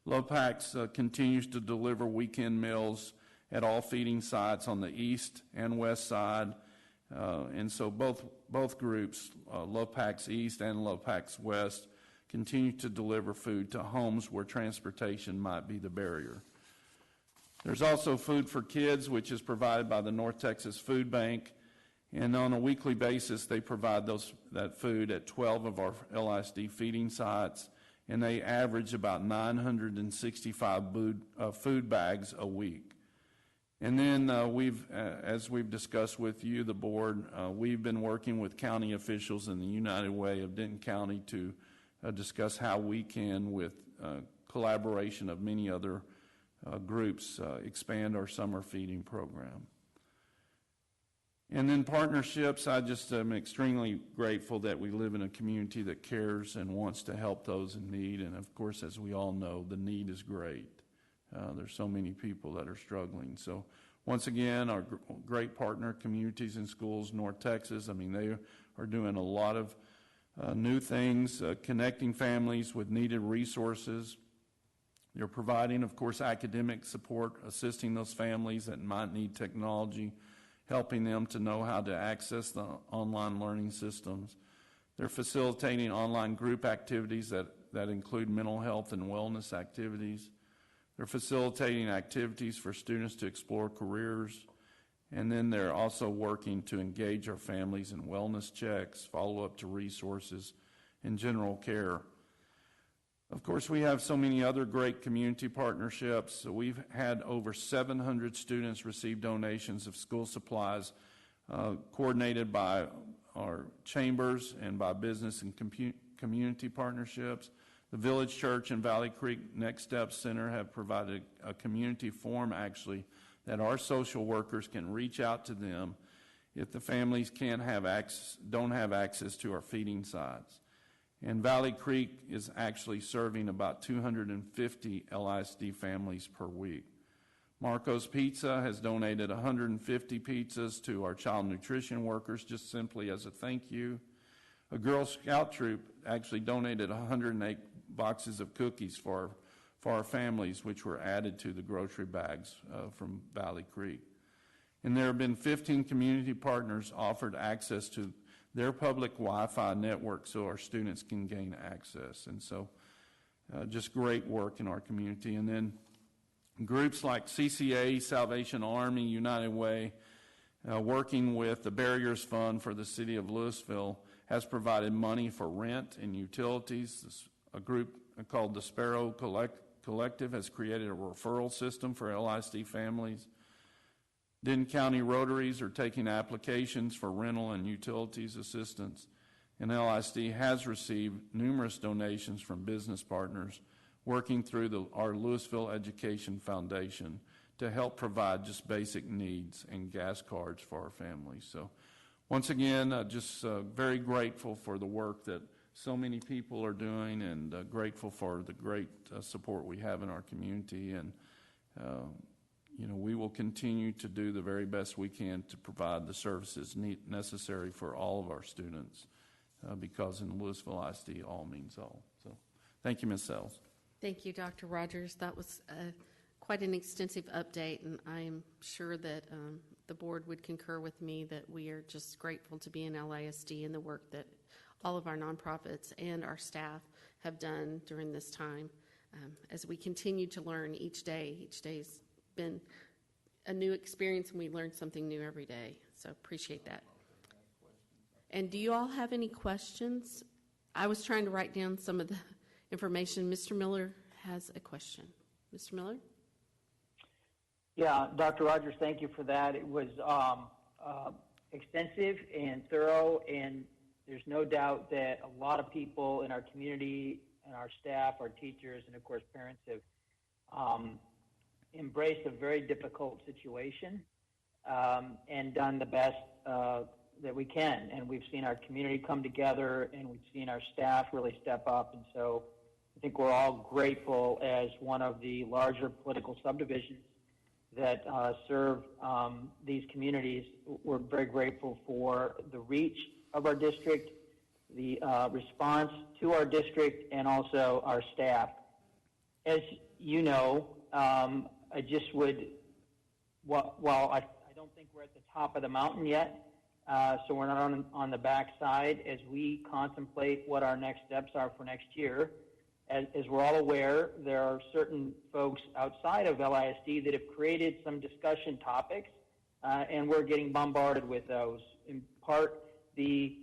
[SPEAKER 3] Love Packs continues to deliver weekend meals at all feeding sites on the east and west side. And so both groups, Love Packs East and Love Packs West, continue to deliver food to homes where transportation might be the barrier. There's also Food for Kids, which is provided by the North Texas Food Bank, and on a weekly basis they provide that food at 12 of our LISD feeding sites, and they average about 965 food bags a week. And then as we've discussed with you, the board, we've been working with county officials in the United Way of Denton County to discuss how we can, with collaboration of many other groups, expand our summer feeding program. And then partnerships, I just am extremely grateful that we live in a community that cares and wants to help those in need. And of course, as we all know, the need is great. There's so many people that are struggling. So once again, our great partner communities and schools, North Texas, I mean, they are doing a lot of new things, connecting families with needed resources. They're providing, of course, academic support, assisting those families that might need technology, helping them to know how to access the online learning systems. They're facilitating online group activities that include mental health and wellness activities. They're facilitating activities for students to explore careers. And then they're also working to engage our families in wellness checks, follow up to resources, and general care. Of course, we have so many other great community partnerships. So we've had over 700 students receive donations of school supplies coordinated by our chambers and by business and community partnerships. The Village Church and Valley Creek Next Steps Center have provided a community forum, actually, that our social workers can reach out to them if the families don't have access to our feeding sites. And Valley Creek is actually serving about 250 LISD families per week. Marco's Pizza has donated 150 pizzas to our child nutrition workers, just simply as a thank you. A Girl Scout troop actually donated 108 boxes of cookies for our families, which were added to the grocery bags from Valley Creek. And there have been 15 community partners offered access to their public Wi-Fi network so our students can gain access. And so just great work in our community. And then groups like CCA, Salvation Army, United Way, working with the Barriers Fund for the city of Lewisville, has provided money for rent and utilities. A group called the Sparrow Collective has created a referral system for LISD families. Denton County Rotaries are taking applications for rental and utilities assistance, and LISD has received numerous donations from business partners working through our Lewisville Education Foundation to help provide just basic needs and gas cards for our families. So once again, just very grateful for the work that so many people are doing, and grateful for the great support we have in our community. And we will continue to do the very best we can to provide the services necessary for all of our students, because in Lewisville ISD, all means all. So thank you, Ms. Sells.
[SPEAKER 1] Thank you, Dr. Rogers. That was quite an extensive update, and I am sure that the board would concur with me that we are just grateful to be in LISD and the work that all of our nonprofits and our staff have done during this time. As we continue to learn each day's been a new experience, and we learn something new every day. So appreciate that. And do you all have any questions? I was trying to write down some of the information. Mr. Miller has a question. Mr. Miller?
[SPEAKER 7] Yeah, Dr. Rogers, thank you for that. It was extensive and thorough, and there's no doubt that a lot of people in our community and our staff, our teachers, and of course parents have embraced a very difficult situation and done the best that we can. And we've seen our community come together, and we've seen our staff really step up. And so I think we're all grateful, as one of the larger political subdivisions that serve these communities. We're very grateful for the reach of our district, the response to our district, and also our staff. As you know, I just would, while I don't think we're at the top of the mountain yet, so we're not on the backside, as we contemplate what our next steps are for next year. As we're all aware, there are certain folks outside of LISD that have created some discussion topics, and we're getting bombarded with those. In part, the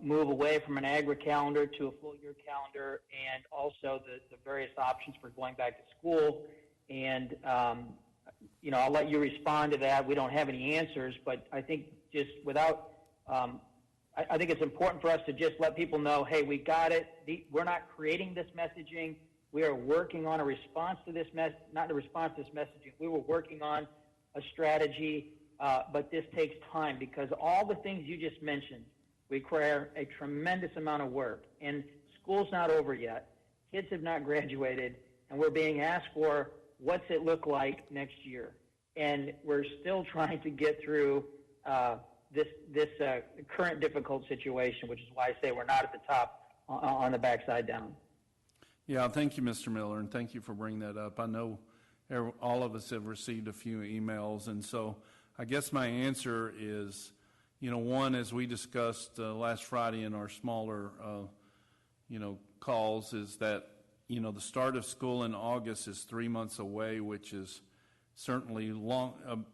[SPEAKER 7] move away from an agri-calendar to a full-year calendar, and also the various options for going back to school. And, I'll let you respond to that. We don't have any answers, but I think just without, I think it's important for us to just let people know, hey, we got it. We're not creating this messaging. We are working on a response to this not a response to this messaging. We were working on a strategy, but this takes time, because all the things you just mentioned require a tremendous amount of work. And school's not over yet. Kids have not graduated, and we're being asked for what's it look like next year. And we're still trying to get through this current difficult situation, which is why I say we're not at the top, on the backside down.
[SPEAKER 3] Yeah, thank you, Mr. Miller, and thank you for bringing that up. I know all of us have received a few emails, and so I guess my answer is, one, as we discussed last Friday in our smaller, calls, is that, the start of school in August is 3 months away, which is certainly long.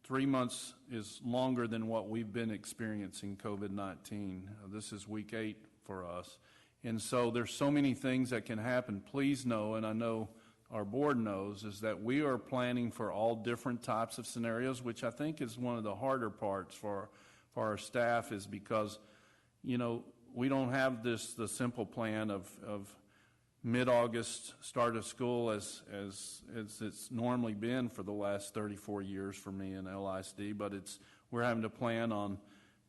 [SPEAKER 3] 3 months is longer than what we've been experiencing COVID-19. This is week 8 for us. And so there's so many things that can happen. Please know, and I know our board knows, is that we are planning for all different types of scenarios, which I think is one of the harder parts for our staff, is because, we don't have the simple plan of mid-August start of school as it's normally been for the last 34 years for me in LISD, but we're having to plan on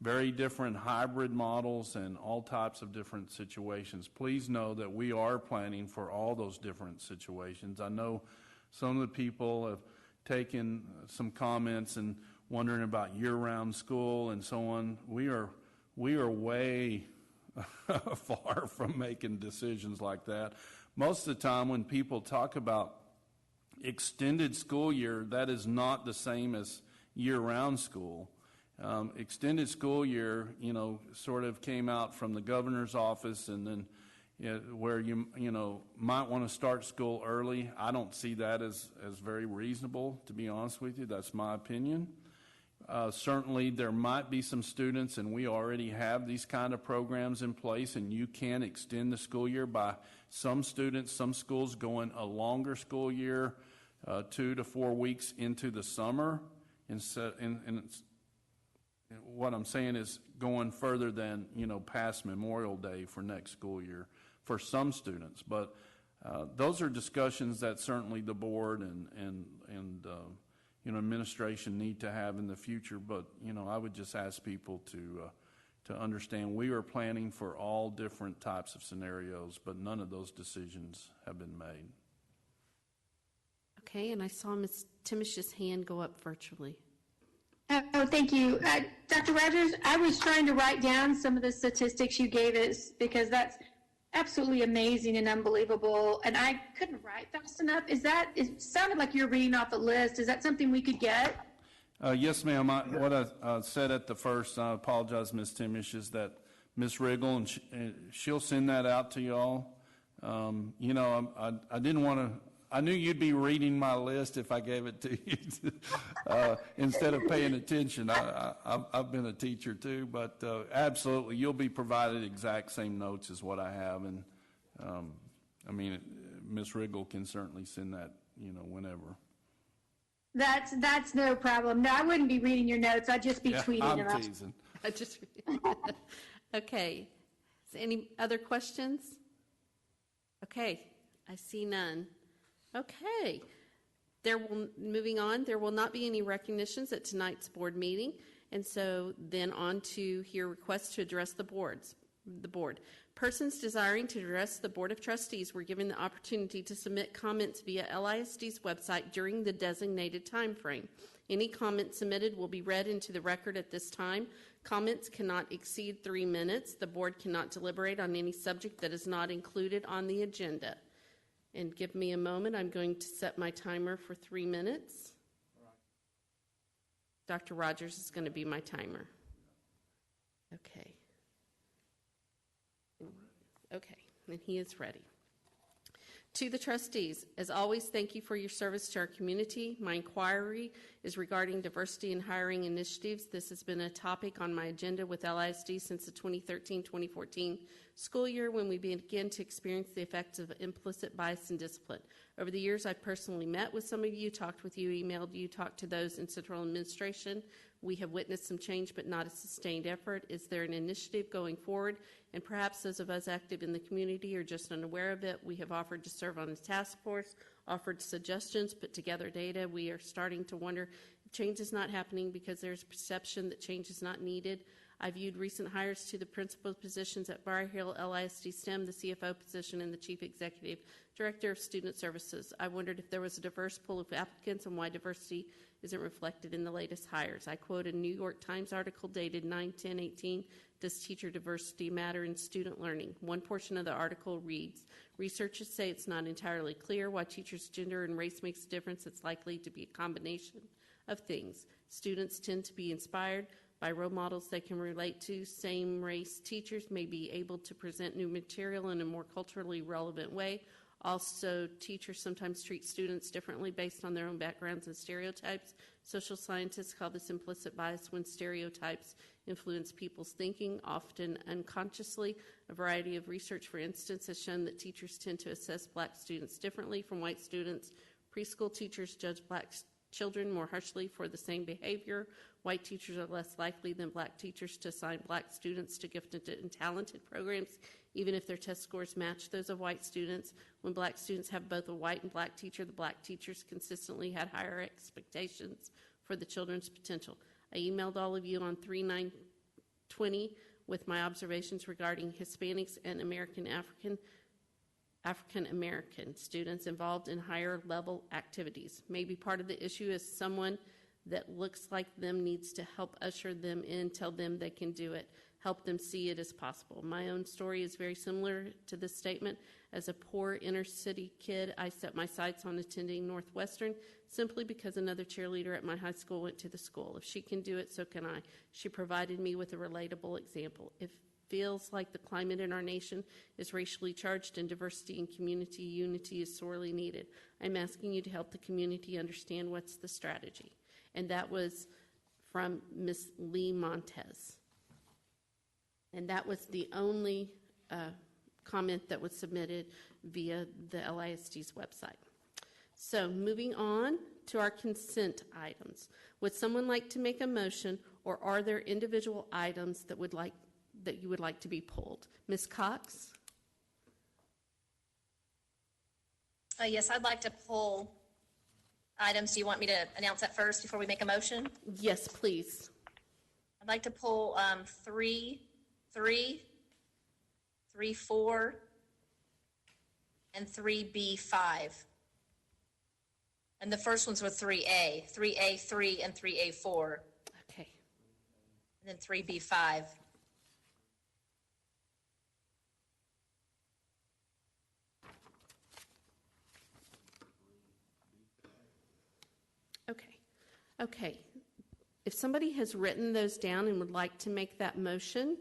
[SPEAKER 3] very different hybrid models and all types of different situations. Please know that we are planning for all those different situations. I know some of the people have taken some comments and wondering about year-round school and so on. We are way far from making decisions like that. Most of the time when people talk about extended school year, that is not the same as year-round school. Extended school year, sort of came out from the governor's office, and then where you might want to start school early. I don't see that as very reasonable, to be honest with you. That's my opinion. Certainly there might be some students, and we already have these kind of programs in place, and you can extend the school year by some students, some schools going a longer school year, 2 to 4 weeks into the summer. And what I'm saying is going further than, past Memorial Day for next school year for some students. But those are discussions that certainly the board and administration need to have in the future. But I would just ask people to understand we are planning for all different types of scenarios, but none of those decisions have been made.
[SPEAKER 1] Okay, and I saw Ms. Timish's hand go up virtually.
[SPEAKER 10] Oh, thank you. Dr. Rogers, I was trying to write down some of the statistics you gave us because that's absolutely amazing and unbelievable, and I couldn't write fast enough. It sounded like you were reading off a list. Is that something we could get?
[SPEAKER 3] Yes, ma'am. What I said at the first, I apologize, Ms. Timish, is that Ms. Riggle, and she'll send that out to y'all. I didn't want to, I knew you'd be reading my list if I gave it to you instead of paying attention. I've been a teacher too, but absolutely, you'll be provided exact same notes as what I have. And Ms. Riggle can certainly send that, whenever.
[SPEAKER 10] That's no problem. No, I wouldn't be reading your notes. I'd just be tweeting them.
[SPEAKER 3] I'm teasing.
[SPEAKER 1] Okay. Any other questions? Okay, I see none. Okay. Moving on, there will not be any recognitions at tonight's board meeting, and so then on to hear requests to address the board. Persons desiring to address the Board of Trustees were given the opportunity to submit comments via LISD's website during the designated time frame. Any comments submitted will be read into the record at this time. Comments cannot exceed 3 minutes. The board cannot deliberate on any subject that is not included on the agenda. And give me a moment. I'm going to set my timer for 3 minutes. Dr. Rogers is going to be my timer. Okay. Okay, and he is ready. To the trustees, as always, thank you for your service to our community. My inquiry is regarding diversity in hiring initiatives. This has been a topic on my agenda with LISD since the 2013-2014 school year, when we began to experience the effects of implicit bias and discipline. Over the years, I've personally met with some of you, talked with you, emailed you, talked to those in central administration. We have witnessed some change, but not a sustained effort. Is there an initiative going forward? And perhaps those of us active in the community are just unaware of it. We have offered to serve on a task force, offered suggestions, put together data. We are starting to wonder if change is not happening because there's perception that change is not needed. I viewed recent hires to the principal positions at Bar Hill LISD STEM, the CFO position, and the Chief Executive Director of Student Services. I wondered if there was a diverse pool of applicants and why diversity isn't reflected in the latest hires. I quote a New York Times article dated 9/10/18, Does Teacher Diversity Matter in Student Learning? One portion of the article reads, researchers say it's not entirely clear why teachers' gender and race makes a difference. It's likely to be a combination of things. Students tend to be inspired by role models they can relate to. Same race teachers may be able to present new material in a more culturally relevant way. Also, teachers sometimes treat students differently based on their own backgrounds and stereotypes. Social scientists call this implicit bias when stereotypes influence people's thinking, often unconsciously. A variety of research, for instance, has shown that teachers tend to assess black students differently from white students. Preschool teachers judge black children more harshly for the same behavior. White teachers are less likely than black teachers to assign black students to gifted and talented programs, even if their test scores match those of white students. When black students have both a white and black teacher, the black teachers consistently had higher expectations for the children's potential. I emailed all of you on 3/9/20 with my observations regarding Hispanics and African American students involved in higher level activities. Maybe part of the issue is someone that looks like them needs to help usher them in, tell them they can do it, help them see it as possible. My own story is very similar to this statement. As a poor inner city kid, I set my sights on attending Northwestern simply because another cheerleader at my high school went to the school. If she can do it, so can I. She provided me with a relatable example. It feels like the climate in our nation is racially charged, and diversity and community unity is sorely needed. I'm asking you to help the community understand what's the strategy. And that was from Ms. Lee Montez. And that was the only comment that was submitted via the LISD's website. So moving on to our consent items. Would someone like to make a motion, or are there individual items that you would like to be pulled? Ms. Cox?
[SPEAKER 8] Yes, I'd like to pull items. Do you want me to announce that first before we make a motion?
[SPEAKER 1] Yes, please.
[SPEAKER 8] I'd like to pull 3, 4, and 3B5. And the first ones were 3A, 3A3, and 3A4,
[SPEAKER 1] Okay.
[SPEAKER 8] and then 3B5.
[SPEAKER 1] Okay. Okay. If somebody has written those down and would like to make that motion,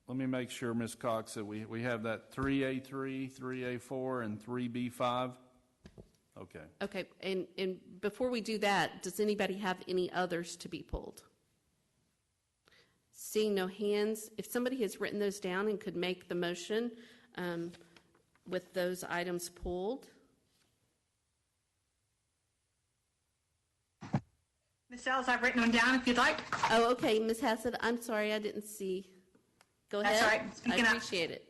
[SPEAKER 3] Let me make sure, Ms. Cox, that we have that 3A3, 3A4, and 3B5? Okay.
[SPEAKER 1] okay, and before we do that, does anybody have any others to be pulled? Seeing no hands, if somebody has written those down and could make the motion with those items pulled.
[SPEAKER 6] Ms. Sells, I've written them down if you'd like.
[SPEAKER 1] Oh, okay, Ms. Hassett, I'm sorry, I didn't see. Go ahead.
[SPEAKER 6] That's all right. Speaking
[SPEAKER 1] I
[SPEAKER 6] up.
[SPEAKER 1] appreciate it.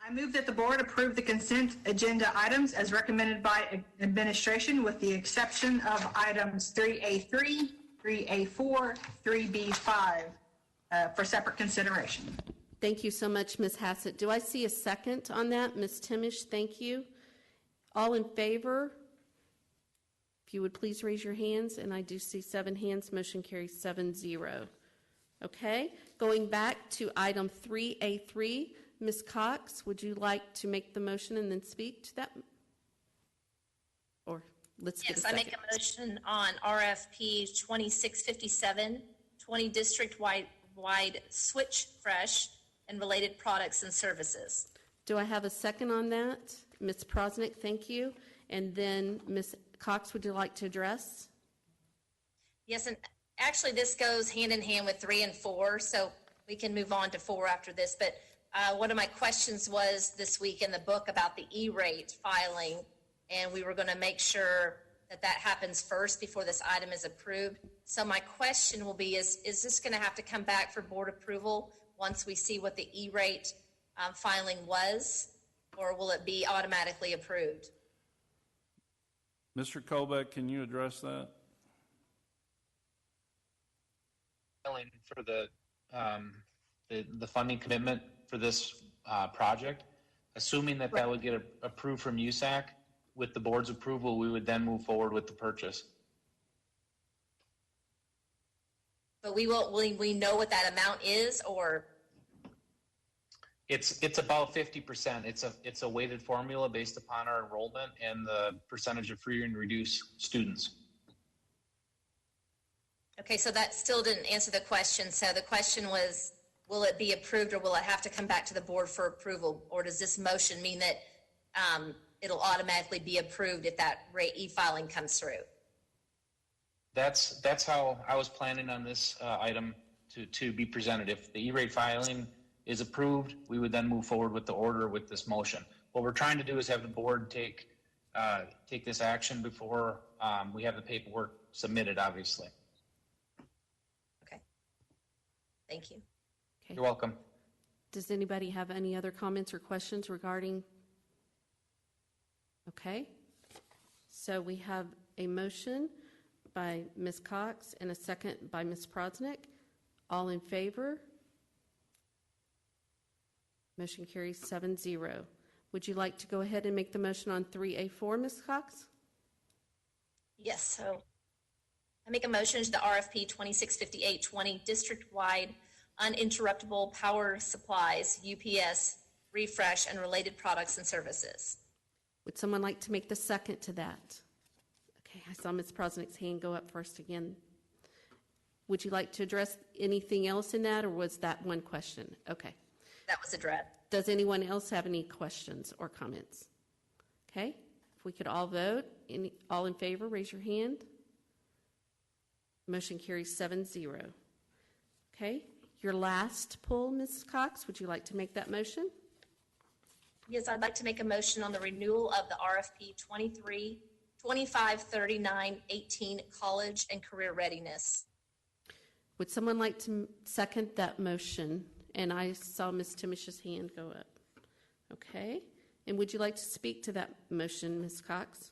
[SPEAKER 6] I move that the board approve the consent agenda items as recommended by administration with the exception of items 3A3, 3A4, 3B5 for separate consideration.
[SPEAKER 1] Thank you so much, Ms. Hassett. Do I see a second on that? Ms. Timish, thank you. All in favor? If you would please raise your hands, and I do see 7 hands. Motion carries 7-0. Okay, going back to item 3A3, Ms. Cox, would you like to make the motion and then speak to that? Or let's get a
[SPEAKER 8] Yes, I
[SPEAKER 1] second.
[SPEAKER 8] make a motion on RFP 2657, 20 district-wide switch fresh and related products and services.
[SPEAKER 1] Do I have a second on that? Ms. Prosnick, thank you. And then Ms. Cox, would you like to address?
[SPEAKER 8] Yes, and actually this goes hand in hand with 3 and 4, so we can move on to 4 after this. But one of my questions was this week in the book about the E-rate filing, and we were going to make sure that that happens first before this item is approved. So my question will be, is this going to have to come back for board approval once we see what the E-rate filing was, or will it be automatically approved?
[SPEAKER 3] Mr. Colbeck, can you address that?
[SPEAKER 14] For the funding commitment for this project, assuming that that would get approved from USAC, with the board's approval, we would then move forward with the purchase.
[SPEAKER 8] But we know what that amount is, or?
[SPEAKER 14] It's about 50%. It's a weighted formula based upon our enrollment and the percentage of free and reduced students.
[SPEAKER 8] Okay, so that still didn't answer the question. So the question was, will it be approved or will it have to come back to the board for approval? Or does this motion mean that it'll automatically be approved if that rate e-filing comes through?
[SPEAKER 14] That's how I was planning on this item to be presented. If the E-rate filing is approved, we would then move forward with the order with this motion. What we're trying to do is have the board take this action before we have the paperwork submitted, obviously.
[SPEAKER 8] Okay. Thank you.
[SPEAKER 1] Okay.
[SPEAKER 14] You're welcome.
[SPEAKER 1] Does anybody have any other comments or questions regarding? Okay. So we have a motion by Ms. Cox and a second by Ms. Prosnick. All in favor? Motion carries 7-0. Would you like to go ahead and make the motion on 3A4, Ms. Cox?
[SPEAKER 8] Yes, so I make a motion to the RFP 265820 district-wide uninterruptible power supplies, UPS, refresh, and related products and services.
[SPEAKER 1] Would someone like to make the second to that? Okay, I saw Ms. Prosnick's hand go up first again. Would you like to address anything else in that, or was that one question? Okay.
[SPEAKER 8] That was addressed.
[SPEAKER 1] Does anyone else have any questions or comments? Okay, if we could all vote, all in favor, raise your hand. Motion carries 7-0. Okay, your last pull, Ms. Cox, would you like to make that motion?
[SPEAKER 8] Yes, I'd like to make a motion on the renewal of the RFP 253918 college and career readiness.
[SPEAKER 1] Would someone like to second that motion? And I saw Ms. Timish's hand go up. Okay, And would you like to speak to that motion, Ms. Cox?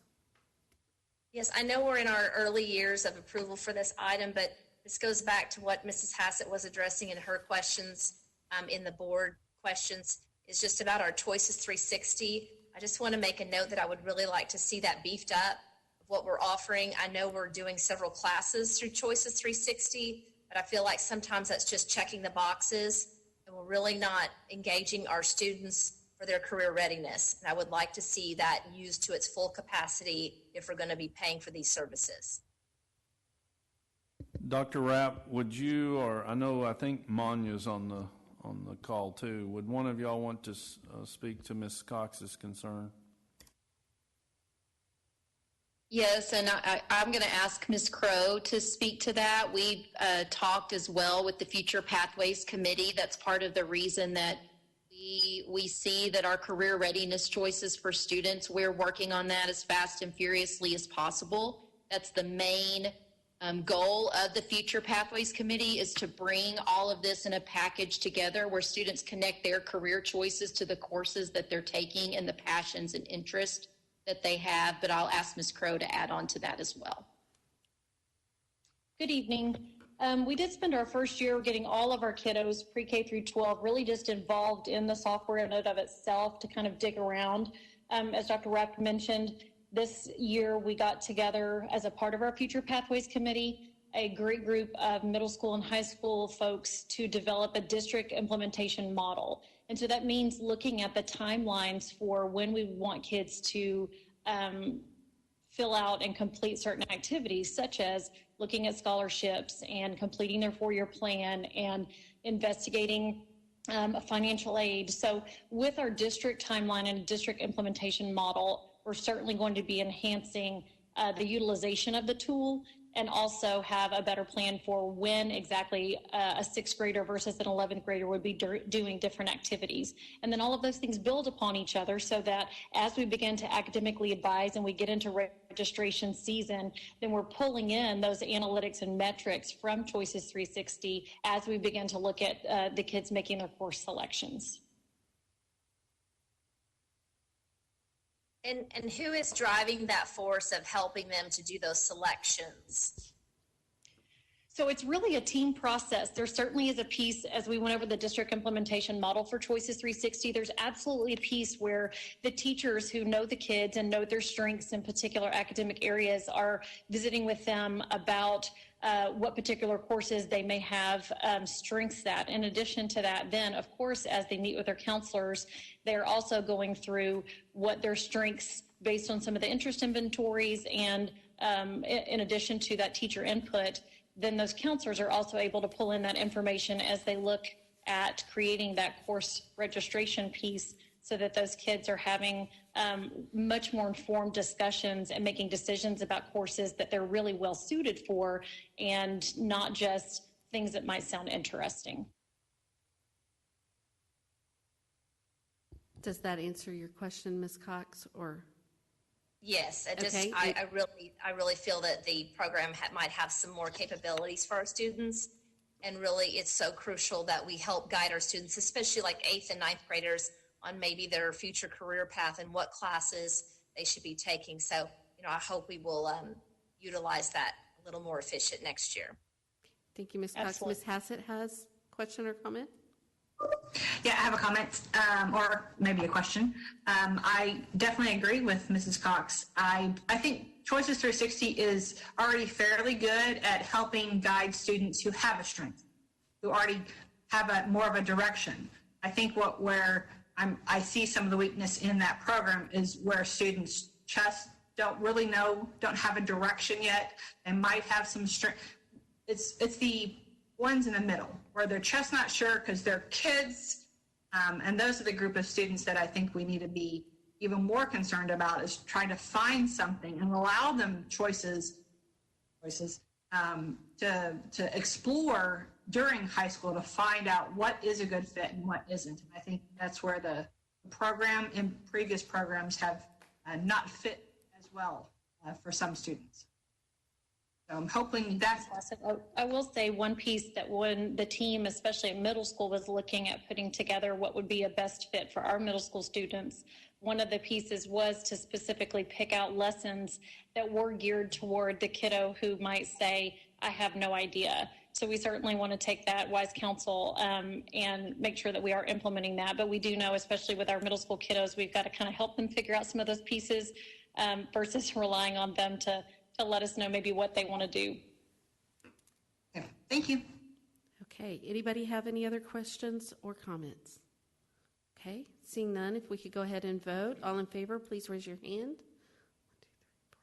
[SPEAKER 8] Yes, I know we're in our early years of approval for this item, but this goes back to what Mrs. Hassett was addressing in her questions in the board questions. It's just about our Choices 360. I just want to make a note that I would really like to see that beefed up of what we're offering. I know we're doing several classes through Choices 360, but I feel like sometimes that's just checking the boxes and we're really not engaging our students for their career readiness. And I would like to see that used to its full capacity if we're going to be paying for these services.
[SPEAKER 3] Dr. Rapp, would you, or I think Monya's on the call too. Would one of y'all want to speak to Ms. Cox's concern?
[SPEAKER 15] Yes, and I'm going to ask Ms. Crow to speak to that. We've talked as well with the Future Pathways Committee. That's part of the reason that we see that our career readiness choices for students, we're working on that as fast and furiously as possible. That's the main goal of the Future Pathways Committee, is to bring all of this in a package together where students connect their career choices to the courses that they're taking and the passions and interests that they have. But I'll ask Ms. Crow to add on to that as well.
[SPEAKER 16] Good evening. We did spend our first year getting all of our kiddos, pre-K through 12, really just involved in the software in and of itself to kind of dig around. As Dr. Rapp mentioned, this year we got together as a part of our Future Pathways Committee, a great group of middle school and high school folks to develop a district implementation model. And so that means looking at the timelines for when we want kids to fill out and complete certain activities, such as looking at scholarships and completing their 4-year plan and investigating financial aid. So with our district timeline and district implementation model, we're certainly going to be enhancing the utilization of the tool and also have a better plan for when exactly a 6th grader versus an 11th grader would be doing different activities. And then all of those things build upon each other so that as we begin to academically advise and we get into registration season, then we're pulling in those analytics and metrics from Choices 360 as we begin to look at the kids making their course selections.
[SPEAKER 8] And who is driving that force of helping them to do those selections?
[SPEAKER 16] So it's really a team process. There certainly is a piece, as we went over the district implementation model for Choices 360, there's absolutely a piece where the teachers who know the kids and know their strengths in particular academic areas are visiting with them about what particular courses they may have strengths at. In addition to that, then, of course, as they meet with their counselors, they're also going through what their strengths based on some of the interest inventories, and in addition to that teacher input, then those counselors are also able to pull in that information as they look at creating that course registration piece so that those kids are having much more informed discussions and making decisions about courses that they're really well suited for and not just things that might sound interesting.
[SPEAKER 1] Does that answer your question, Ms. Cox, or?
[SPEAKER 8] Yes,
[SPEAKER 1] Okay.
[SPEAKER 8] I really feel that the program might have some more capabilities for our students. And really, it's so crucial that we help guide our students, especially like 8th and 9th graders, on maybe their future career path and what classes they should be taking. So, I hope we will utilize that a little more efficient next year.
[SPEAKER 1] Thank you, Ms. Cox. Ms. Hassett has a question or comment?
[SPEAKER 6] Yeah, I have a comment or maybe a question. I definitely agree with Mrs. Cox. I think Choices 360 is already fairly good at helping guide students who have a strength, who already have more of a direction. I think where I see some of the weakness in that program is where students just don't really know, don't have a direction yet. They might have some strength. It's the ones in the middle where they're just not sure because they're kids. And those are the group of students that I think we need to be even more concerned about, is trying to find something and allow them choices to explore during high school to find out what is a good fit and what isn't. And I think that's where the program and previous programs have not fit as well for some students. So I'm hoping that's
[SPEAKER 16] I will say one piece that when the team, especially at middle school, was looking at putting together what would be a best fit for our middle school students, one of the pieces was to specifically pick out lessons that were geared toward the kiddo who might say, I have no idea. So we certainly want to take that wise counsel and make sure that we are implementing that. But we do know, especially with our middle school kiddos, we've got to kind of help them figure out some of those pieces versus relying on them to let us know maybe what they want to do.
[SPEAKER 6] Yeah. Thank you.
[SPEAKER 1] Okay, anybody have any other questions or comments? Okay, seeing none, if we could go ahead and vote. All in favor, please raise your hand. 1, 2, 3, 4,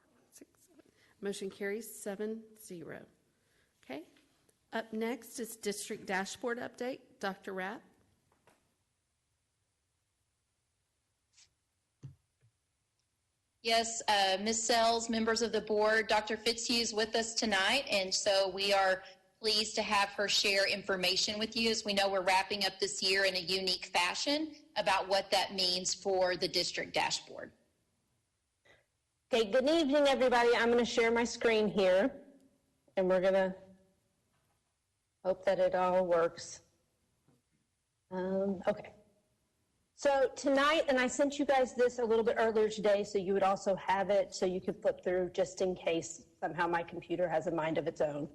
[SPEAKER 1] 5, 6, 7. Motion carries 7-0. Okay, up next is district dashboard update. Dr. Rapp.
[SPEAKER 15] Yes, Ms. Sells, members of the board, Dr. Fitzhugh is with us tonight, and so we are pleased to have her share information with you. As we know, we're wrapping up this year in a unique fashion about what that means for the district dashboard.
[SPEAKER 17] Okay, good evening, everybody. I'm going to share my screen here, and we're going to hope that it all works. Okay. So tonight, and I sent you guys this a little bit earlier today, so you would also have it so you could flip through just in case somehow my computer has a mind of its own.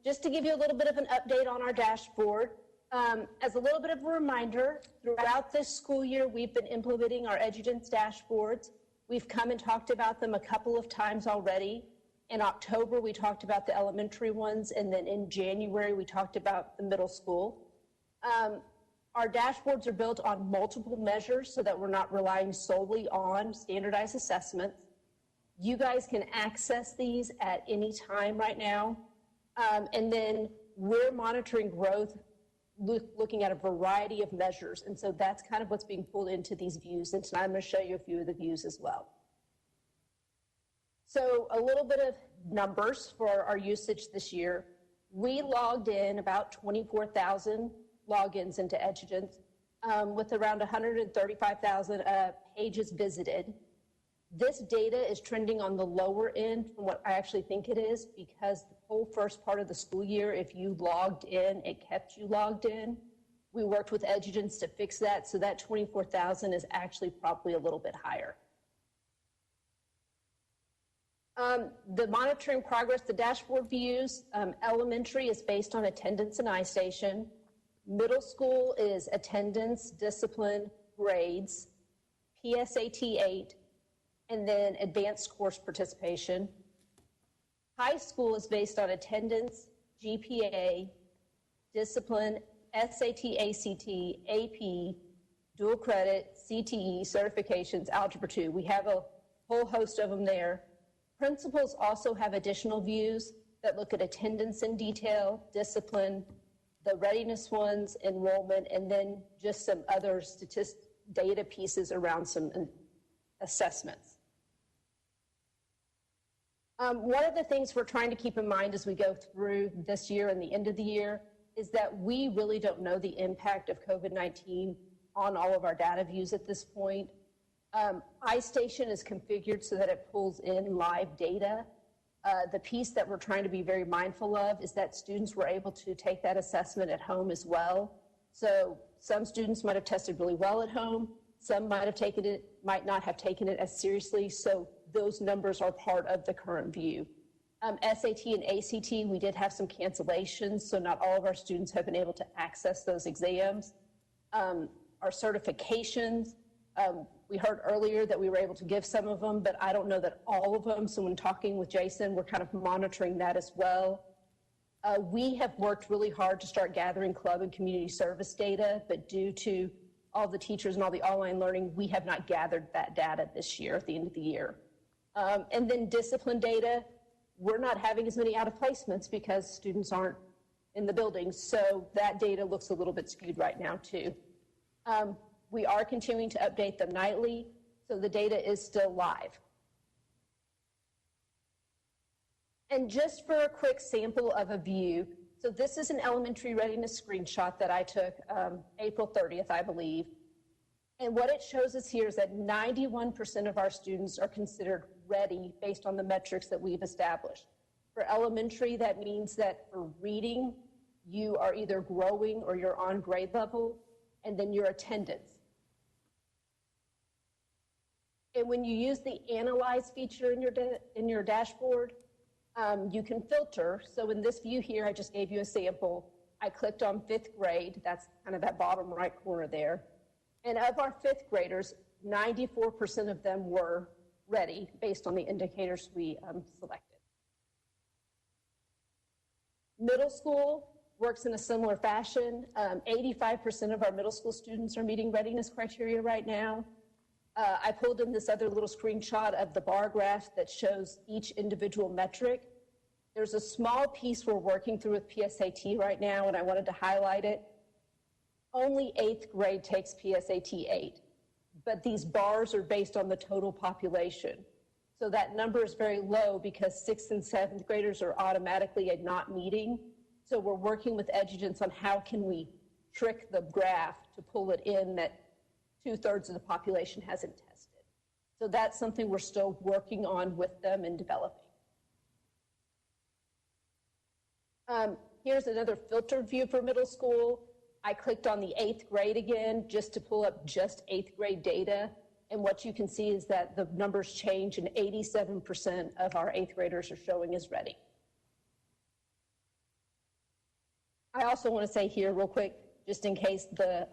[SPEAKER 17] Just to give you a little bit of an update on our dashboard, as a little bit of a reminder, throughout this school year, we've been implementing our EduGens dashboards. We've come and talked about them a couple of times already. In October, we talked about the elementary ones, and then in January, we talked about the middle school. Our dashboards are built on multiple measures so that we're not relying solely on standardized assessments. You guys can access these at any time right now. And then we're monitoring growth, looking at a variety of measures. And so that's kind of what's being pulled into these views. And tonight I'm going to show you a few of the views as well. So a little bit of numbers for our usage this year. We logged in about 24,000 logins into EduGens with around 135,000 pages visited. This data is trending on the lower end from what I actually think it is, because the whole first part of the school year, if you logged in, it kept you logged in. We worked with EduGens to fix that, so that 24,000 is actually probably a little bit higher. The monitoring progress, the dashboard views, elementary is based on attendance and iStation. Middle school is attendance, discipline, grades, PSAT 8, and then advanced course participation. High school is based on attendance, GPA, discipline, SAT, ACT, AP, dual credit, CTE, certifications, Algebra 2. We have a whole host of them there. Principals also have additional views that look at attendance in detail, discipline, the readiness ones, enrollment, and then just some other data pieces around some assessments. One of the things we're trying to keep in mind as we go through this year and the end of the year is that we really don't know the impact of COVID-19 on all of our data views at this point. iStation is configured so that it pulls in live data. The piece that we're trying to be very mindful of is that students were able to take that assessment at home as well. So some students might have tested really well at home. Some might not have taken it as seriously. So those numbers are part of the current view. SAT and ACT, we did have some cancellations, so not all of our students have been able to access those exams. Our certifications, we heard earlier that we were able to give some of them, but I don't know that all of them. So when talking with Jason, we're kind of monitoring that as well. We have worked really hard to start gathering club and community service data, but due to all the teachers and all the online learning, we have not gathered that data this year at the end of the year. And then discipline data, we're not having as many out of placements because students aren't in the building. So that data looks a little bit skewed right now too. We are continuing to update them nightly, so the data is still live. And just for a quick sample of a view, so this is an elementary readiness screenshot that I took April 30th, I believe. And what it shows us here is that 91% of our students are considered ready based on the metrics that we've established. For elementary, that means that for reading, you are either growing or you're on grade level, and then your attendance. And when you use the Analyze feature in your dashboard, you can filter. So in this view here, I just gave you a sample. I clicked on 5th grade. That's kind of that bottom right corner there. And of our 5th graders, 94% of them were ready based on the indicators we selected. Middle school works in a similar fashion. 85% of our middle school students are meeting readiness criteria right now. I pulled in this other little screenshot of the bar graph that shows each individual metric. There's a small piece we're working through with PSAT right now, and I wanted to highlight it. Only 8th grade takes PSAT 8, but these bars are based on the total population. So that number is very low because 6th and 7th graders are automatically at not meeting. So we're working with Edugents on how can we trick the graph to pull it in that 2/3 of the population hasn't tested. So that's something we're still working on with them and developing. Here's another filtered view for middle school. I clicked on the 8th grade again just to pull up just 8th grade data. And what you can see is that the numbers change and 87% of our 8th graders are showing as ready. I also want to say here real quick, just in case, the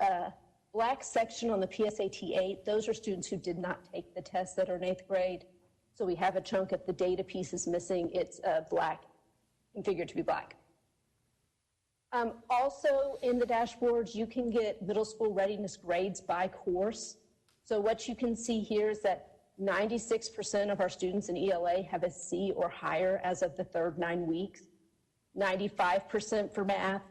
[SPEAKER 17] black section on the PSAT 8, those are students who did not take the test that are in 8th grade. So we have a chunk of the data piece is missing. It's black, configured to be black. Also in the dashboards, you can get middle school readiness grades by course. So what you can see here is that 96% of our students in ELA have a C or higher as of the third 9 weeks, 95% for math,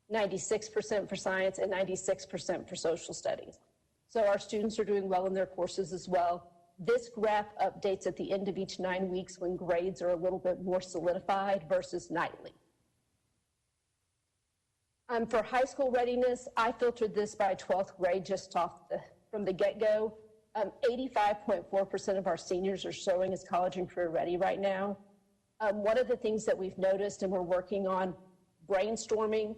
[SPEAKER 17] 96% for science, and 96% for social studies. So our students are doing well in their courses as well. This graph updates at the end of each 9 weeks when grades are a little bit more solidified versus nightly. For high school readiness, I filtered this by 12th grade just from the get-go. 85.4% of our seniors are showing as college and career ready right now. One of the things that we've noticed and we're working on brainstorming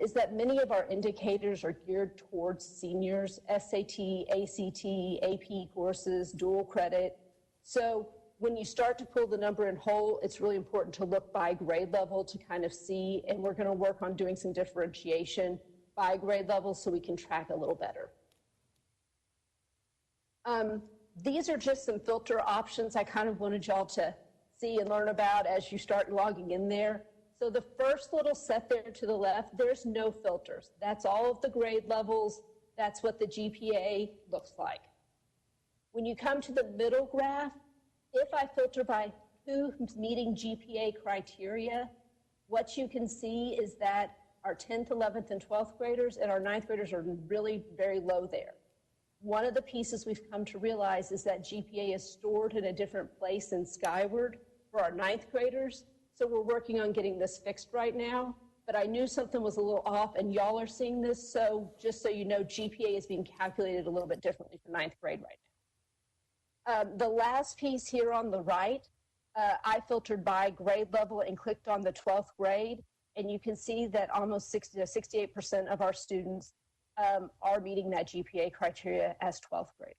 [SPEAKER 17] is that many of our indicators are geared towards seniors, SAT, ACT, AP courses, dual credit. So when you start to pull the number in whole, it's really important to look by grade level to kind of see, and we're going to work on doing some differentiation by grade level so we can track a little better. These are just some filter options I kind of wanted y'all to see and learn about as you start logging in there. So the first little set there to the left, there's no filters. That's all of the grade levels. That's what the GPA looks like. When you come to the middle graph, if I filter by who's meeting GPA criteria, what you can see is that our 10th, 11th, and 12th graders and our 9th graders are really very low there. One of the pieces we've come to realize is that GPA is stored in a different place in Skyward for our 9th graders. So we're working on getting this fixed right now, but I knew something was a little off and y'all are seeing this. So just so you know, GPA is being calculated a little bit differently for 9th grade right now. The last piece here on the right, I filtered by grade level and clicked on the 12th grade. And you can see that almost 60 to 68% of our students are meeting that GPA criteria as 12th graders.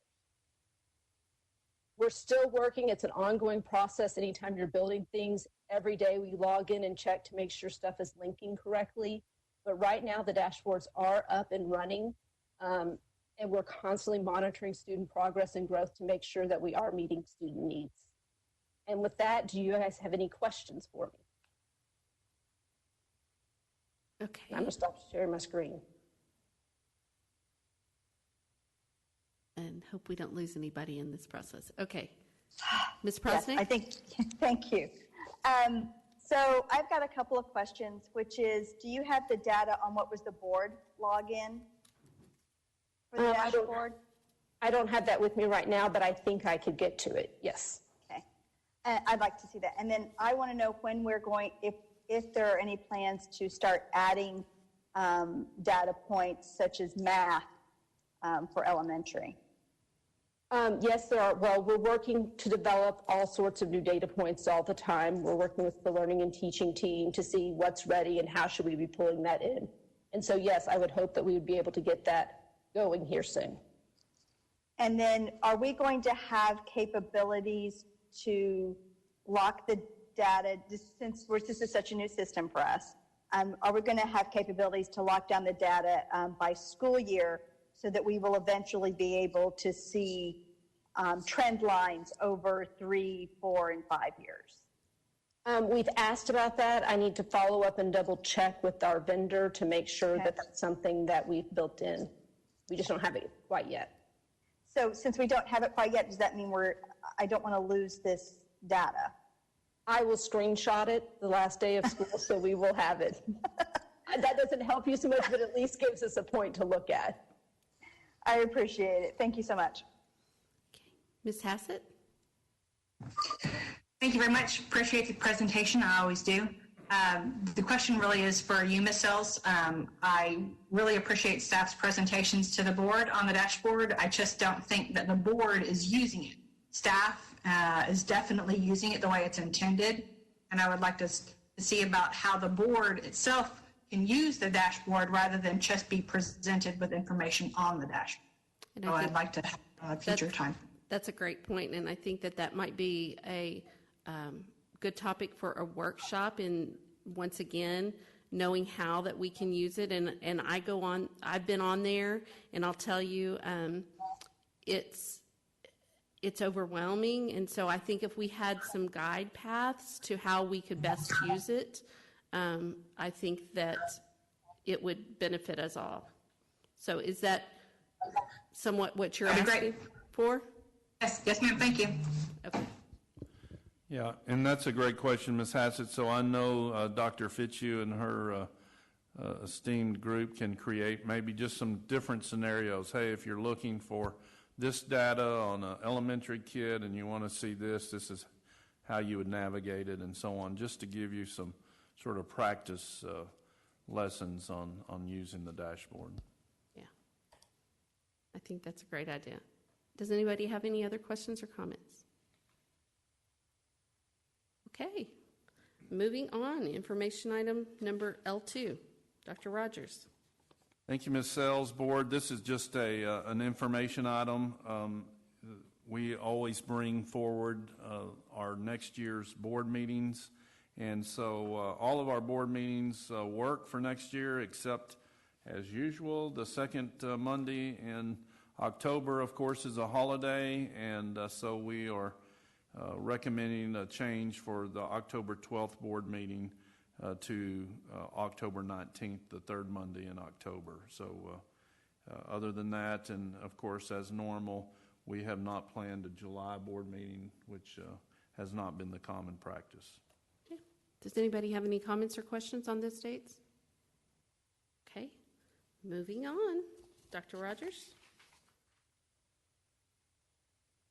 [SPEAKER 17] We're still working. It's an ongoing process. Anytime you're building things, every day we log in and check to make sure stuff is linking correctly. But right now the dashboards are up and running. And we're constantly monitoring student progress and growth to make sure that we are meeting student needs. And with that, do you guys have any questions for me?
[SPEAKER 1] Okay.
[SPEAKER 17] I'm going to stop sharing my screen.
[SPEAKER 1] And hope we don't lose anybody in this process. Okay. Ms. President?
[SPEAKER 12] Yes, I think, thank you. So I've got a couple of questions, which is, do you have the data on what was the board login for the dashboard?
[SPEAKER 17] I don't have that with me right now, but I think I could get to it, yes.
[SPEAKER 12] Okay. I'd like to see that. And then I want to know when we're going, if there are any plans to start adding data points such as math for elementary.
[SPEAKER 17] Yes, there are. Well, we're working to develop all sorts of new data points all the time. We're working with the learning and teaching team to see what's ready and how should we be pulling that in. And so, yes, I would hope that we would be able to get that going here soon.
[SPEAKER 12] And then are we going to have capabilities to lock the data, since this is such a new system for us? Are we going to have capabilities to lock down the data by school year so that we will eventually be able to see trend lines over 3, 4, and 5 years?
[SPEAKER 17] We've asked about that. I need to follow up and double check with our vendor to make sure that that's something that we've built in. We just don't have it quite yet.
[SPEAKER 12] So since we don't have it quite yet, does that mean I don't want to lose this data?
[SPEAKER 17] I will screenshot it the last day of school, so we will have it. That doesn't help you so much, but at least gives us a point to look at.
[SPEAKER 12] I appreciate it. Thank you so much.
[SPEAKER 1] Ms. Hassett?
[SPEAKER 6] Thank you very much. Appreciate the presentation. I always do. The question really is for you, Ms. Sells. I really appreciate staff's presentations to the board on the dashboard. I just don't think that the board is using it. Staff is definitely using it the way it's intended, and I would like to see about how the board itself can use the dashboard rather than just be presented with information on the dashboard. So I'd like to have future time.
[SPEAKER 1] That's a great point, and I think that might be a good topic for a workshop. And once again, knowing how that we can use it. And I've been on there, and I'll tell you, it's overwhelming. And so I think if we had some guide paths to how we could best use it, I think that it would benefit us all. So is that somewhat what you're asking for?
[SPEAKER 6] Yes, ma'am. Thank you.
[SPEAKER 1] Okay.
[SPEAKER 3] Yeah, and that's a great question, Ms. Hassett. So I know Dr. Fitzhugh and her esteemed group can create maybe just some different scenarios. Hey, if you're looking for this data on an elementary kid and you want to see this is how you would navigate it and so on, just to give you some sort of practice lessons on using the dashboard.
[SPEAKER 1] Yeah, I think that's a great idea. Does anybody have any other questions or comments? Okay, moving on. Information item number L2. Dr. Rogers.
[SPEAKER 3] Thank you, Ms. Sells. Board, this is just an information item. We always bring forward our next year's board meetings, and so all of our board meetings work for next year, except, as usual, the second Monday in October, of course, is a holiday, and so we are recommending a change for the October 12th board meeting to October 19th, the third Monday in October. So other than that, and of course, as normal, we have not planned a July board meeting, which has not been the common practice.
[SPEAKER 1] Okay. Does anybody have any comments or questions on those dates? Okay, moving on. Dr. Rogers?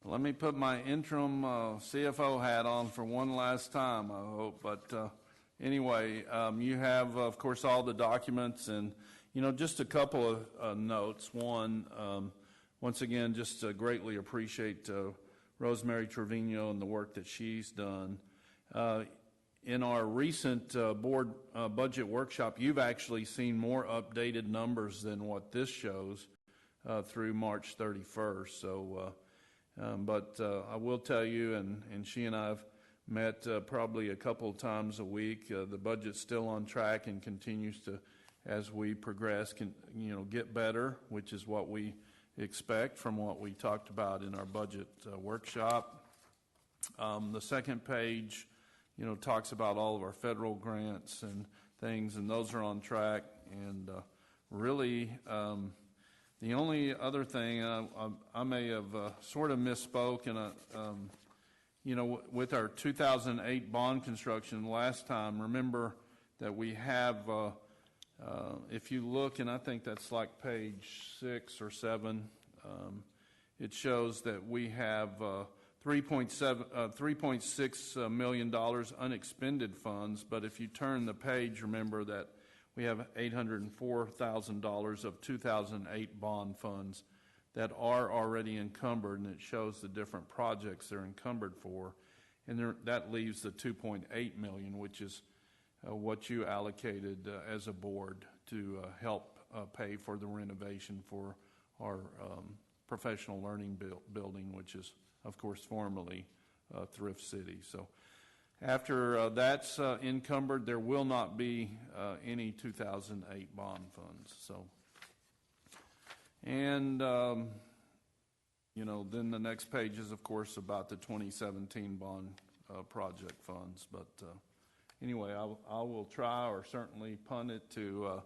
[SPEAKER 3] Let me put my interim CFO hat on for one last time, I hope. But anyway, you have, of course, all the documents, and, just a couple of notes. One, once again, just greatly appreciate Rosemary Trevino and the work that she's done. In our recent board budget workshop, you've actually seen more updated numbers than what this shows through March 31st. So, but I will tell you, and she and I have met probably a couple of times a week. The budget's still on track and continues to, as we progress, get better, which is what we expect from what we talked about in our budget workshop. The second page, talks about all of our federal grants and things, and those are on track. And really, the only other thing, I may have sort of misspoke, and with our 2008 bond construction last time, remember that we have, if you look, and I think that's like page 6 or 7, it shows that we have $3.6 million unexpended funds, but if you turn the page, remember that we have $804,000 of 2008 bond funds that are already encumbered, and it shows the different projects they're encumbered for. And that leaves the $2.8 million, which is what you allocated as a board to help pay for the renovation for our professional learning building, which is, of course, formerly Thrift City. So after that's encumbered, there will not be any 2008 bond funds. So, and you know, then the next page is, of course, about the 2017 bond project funds. But anyway, I will try, or certainly punt it to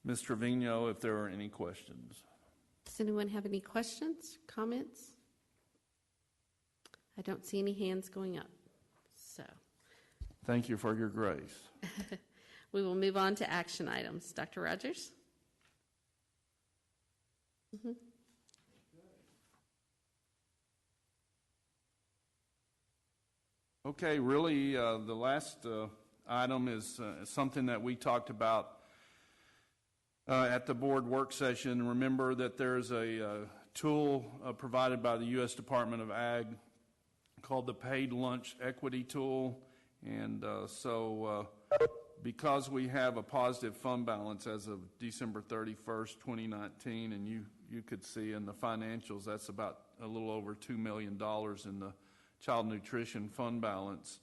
[SPEAKER 3] Ms. Trevino if there are any questions.
[SPEAKER 1] Does anyone have any questions, comments? I don't see any hands going up. So
[SPEAKER 3] thank you for your grace.
[SPEAKER 1] we will move on to action items. Dr. Rogers? Mm-hmm.
[SPEAKER 3] Okay, really, the last item is something that we talked about at the board work session. Remember that there's a tool provided by the U.S. Department of Ag called the Paid Lunch Equity Tool. And so because we have a positive fund balance as of December 31st, 2019, and you could see in the financials that's about a little over $2 million in the child nutrition fund balance,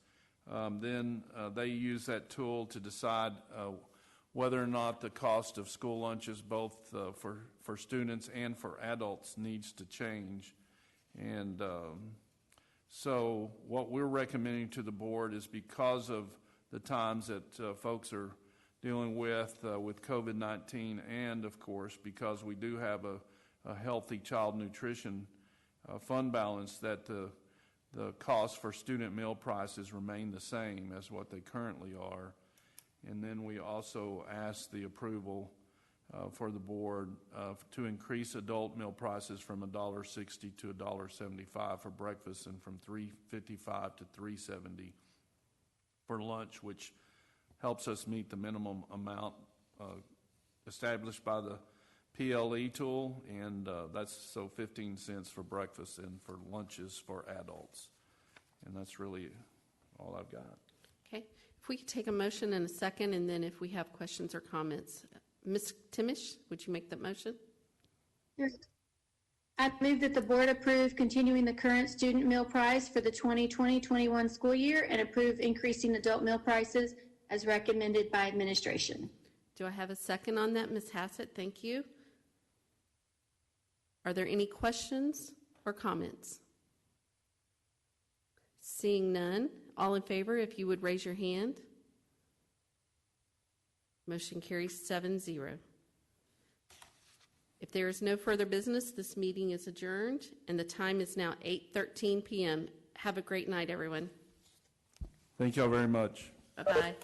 [SPEAKER 3] then they use that tool to decide whether or not the cost of school lunches, both for students and for adults, needs to change. And so what we're recommending to the board is, because of the times that folks are dealing with COVID-19, and of course because we do have a healthy child nutrition fund balance, that the cost for student meal prices remain the same as what they currently are. And then we also ask the approval for the board to increase adult meal prices from $1.60 to $1.75 for breakfast, and from $3.55 to $3.70 for lunch, which helps us meet the minimum amount established by the PLE tool, and that's so 15 cents for breakfast and for lunches for adults. And that's really all I've got.
[SPEAKER 1] Okay. If we could take a motion and a second, and then if we have questions or comments. Ms. Timish, would you make that motion?
[SPEAKER 10] Yes. I move that the board approve continuing the current student meal price for the 2020-21 school year and approve increasing adult meal prices as recommended by administration.
[SPEAKER 1] Do I have a second on that? Ms. Hassett, thank you. Are there any questions or comments? Seeing none, all in favor, if you would raise your hand. Motion carries 7-0. If there is no further business, this meeting is adjourned, and the time is now 8:13 p.m. Have a great night, everyone.
[SPEAKER 3] Thank you all very much.
[SPEAKER 1] Bye-bye.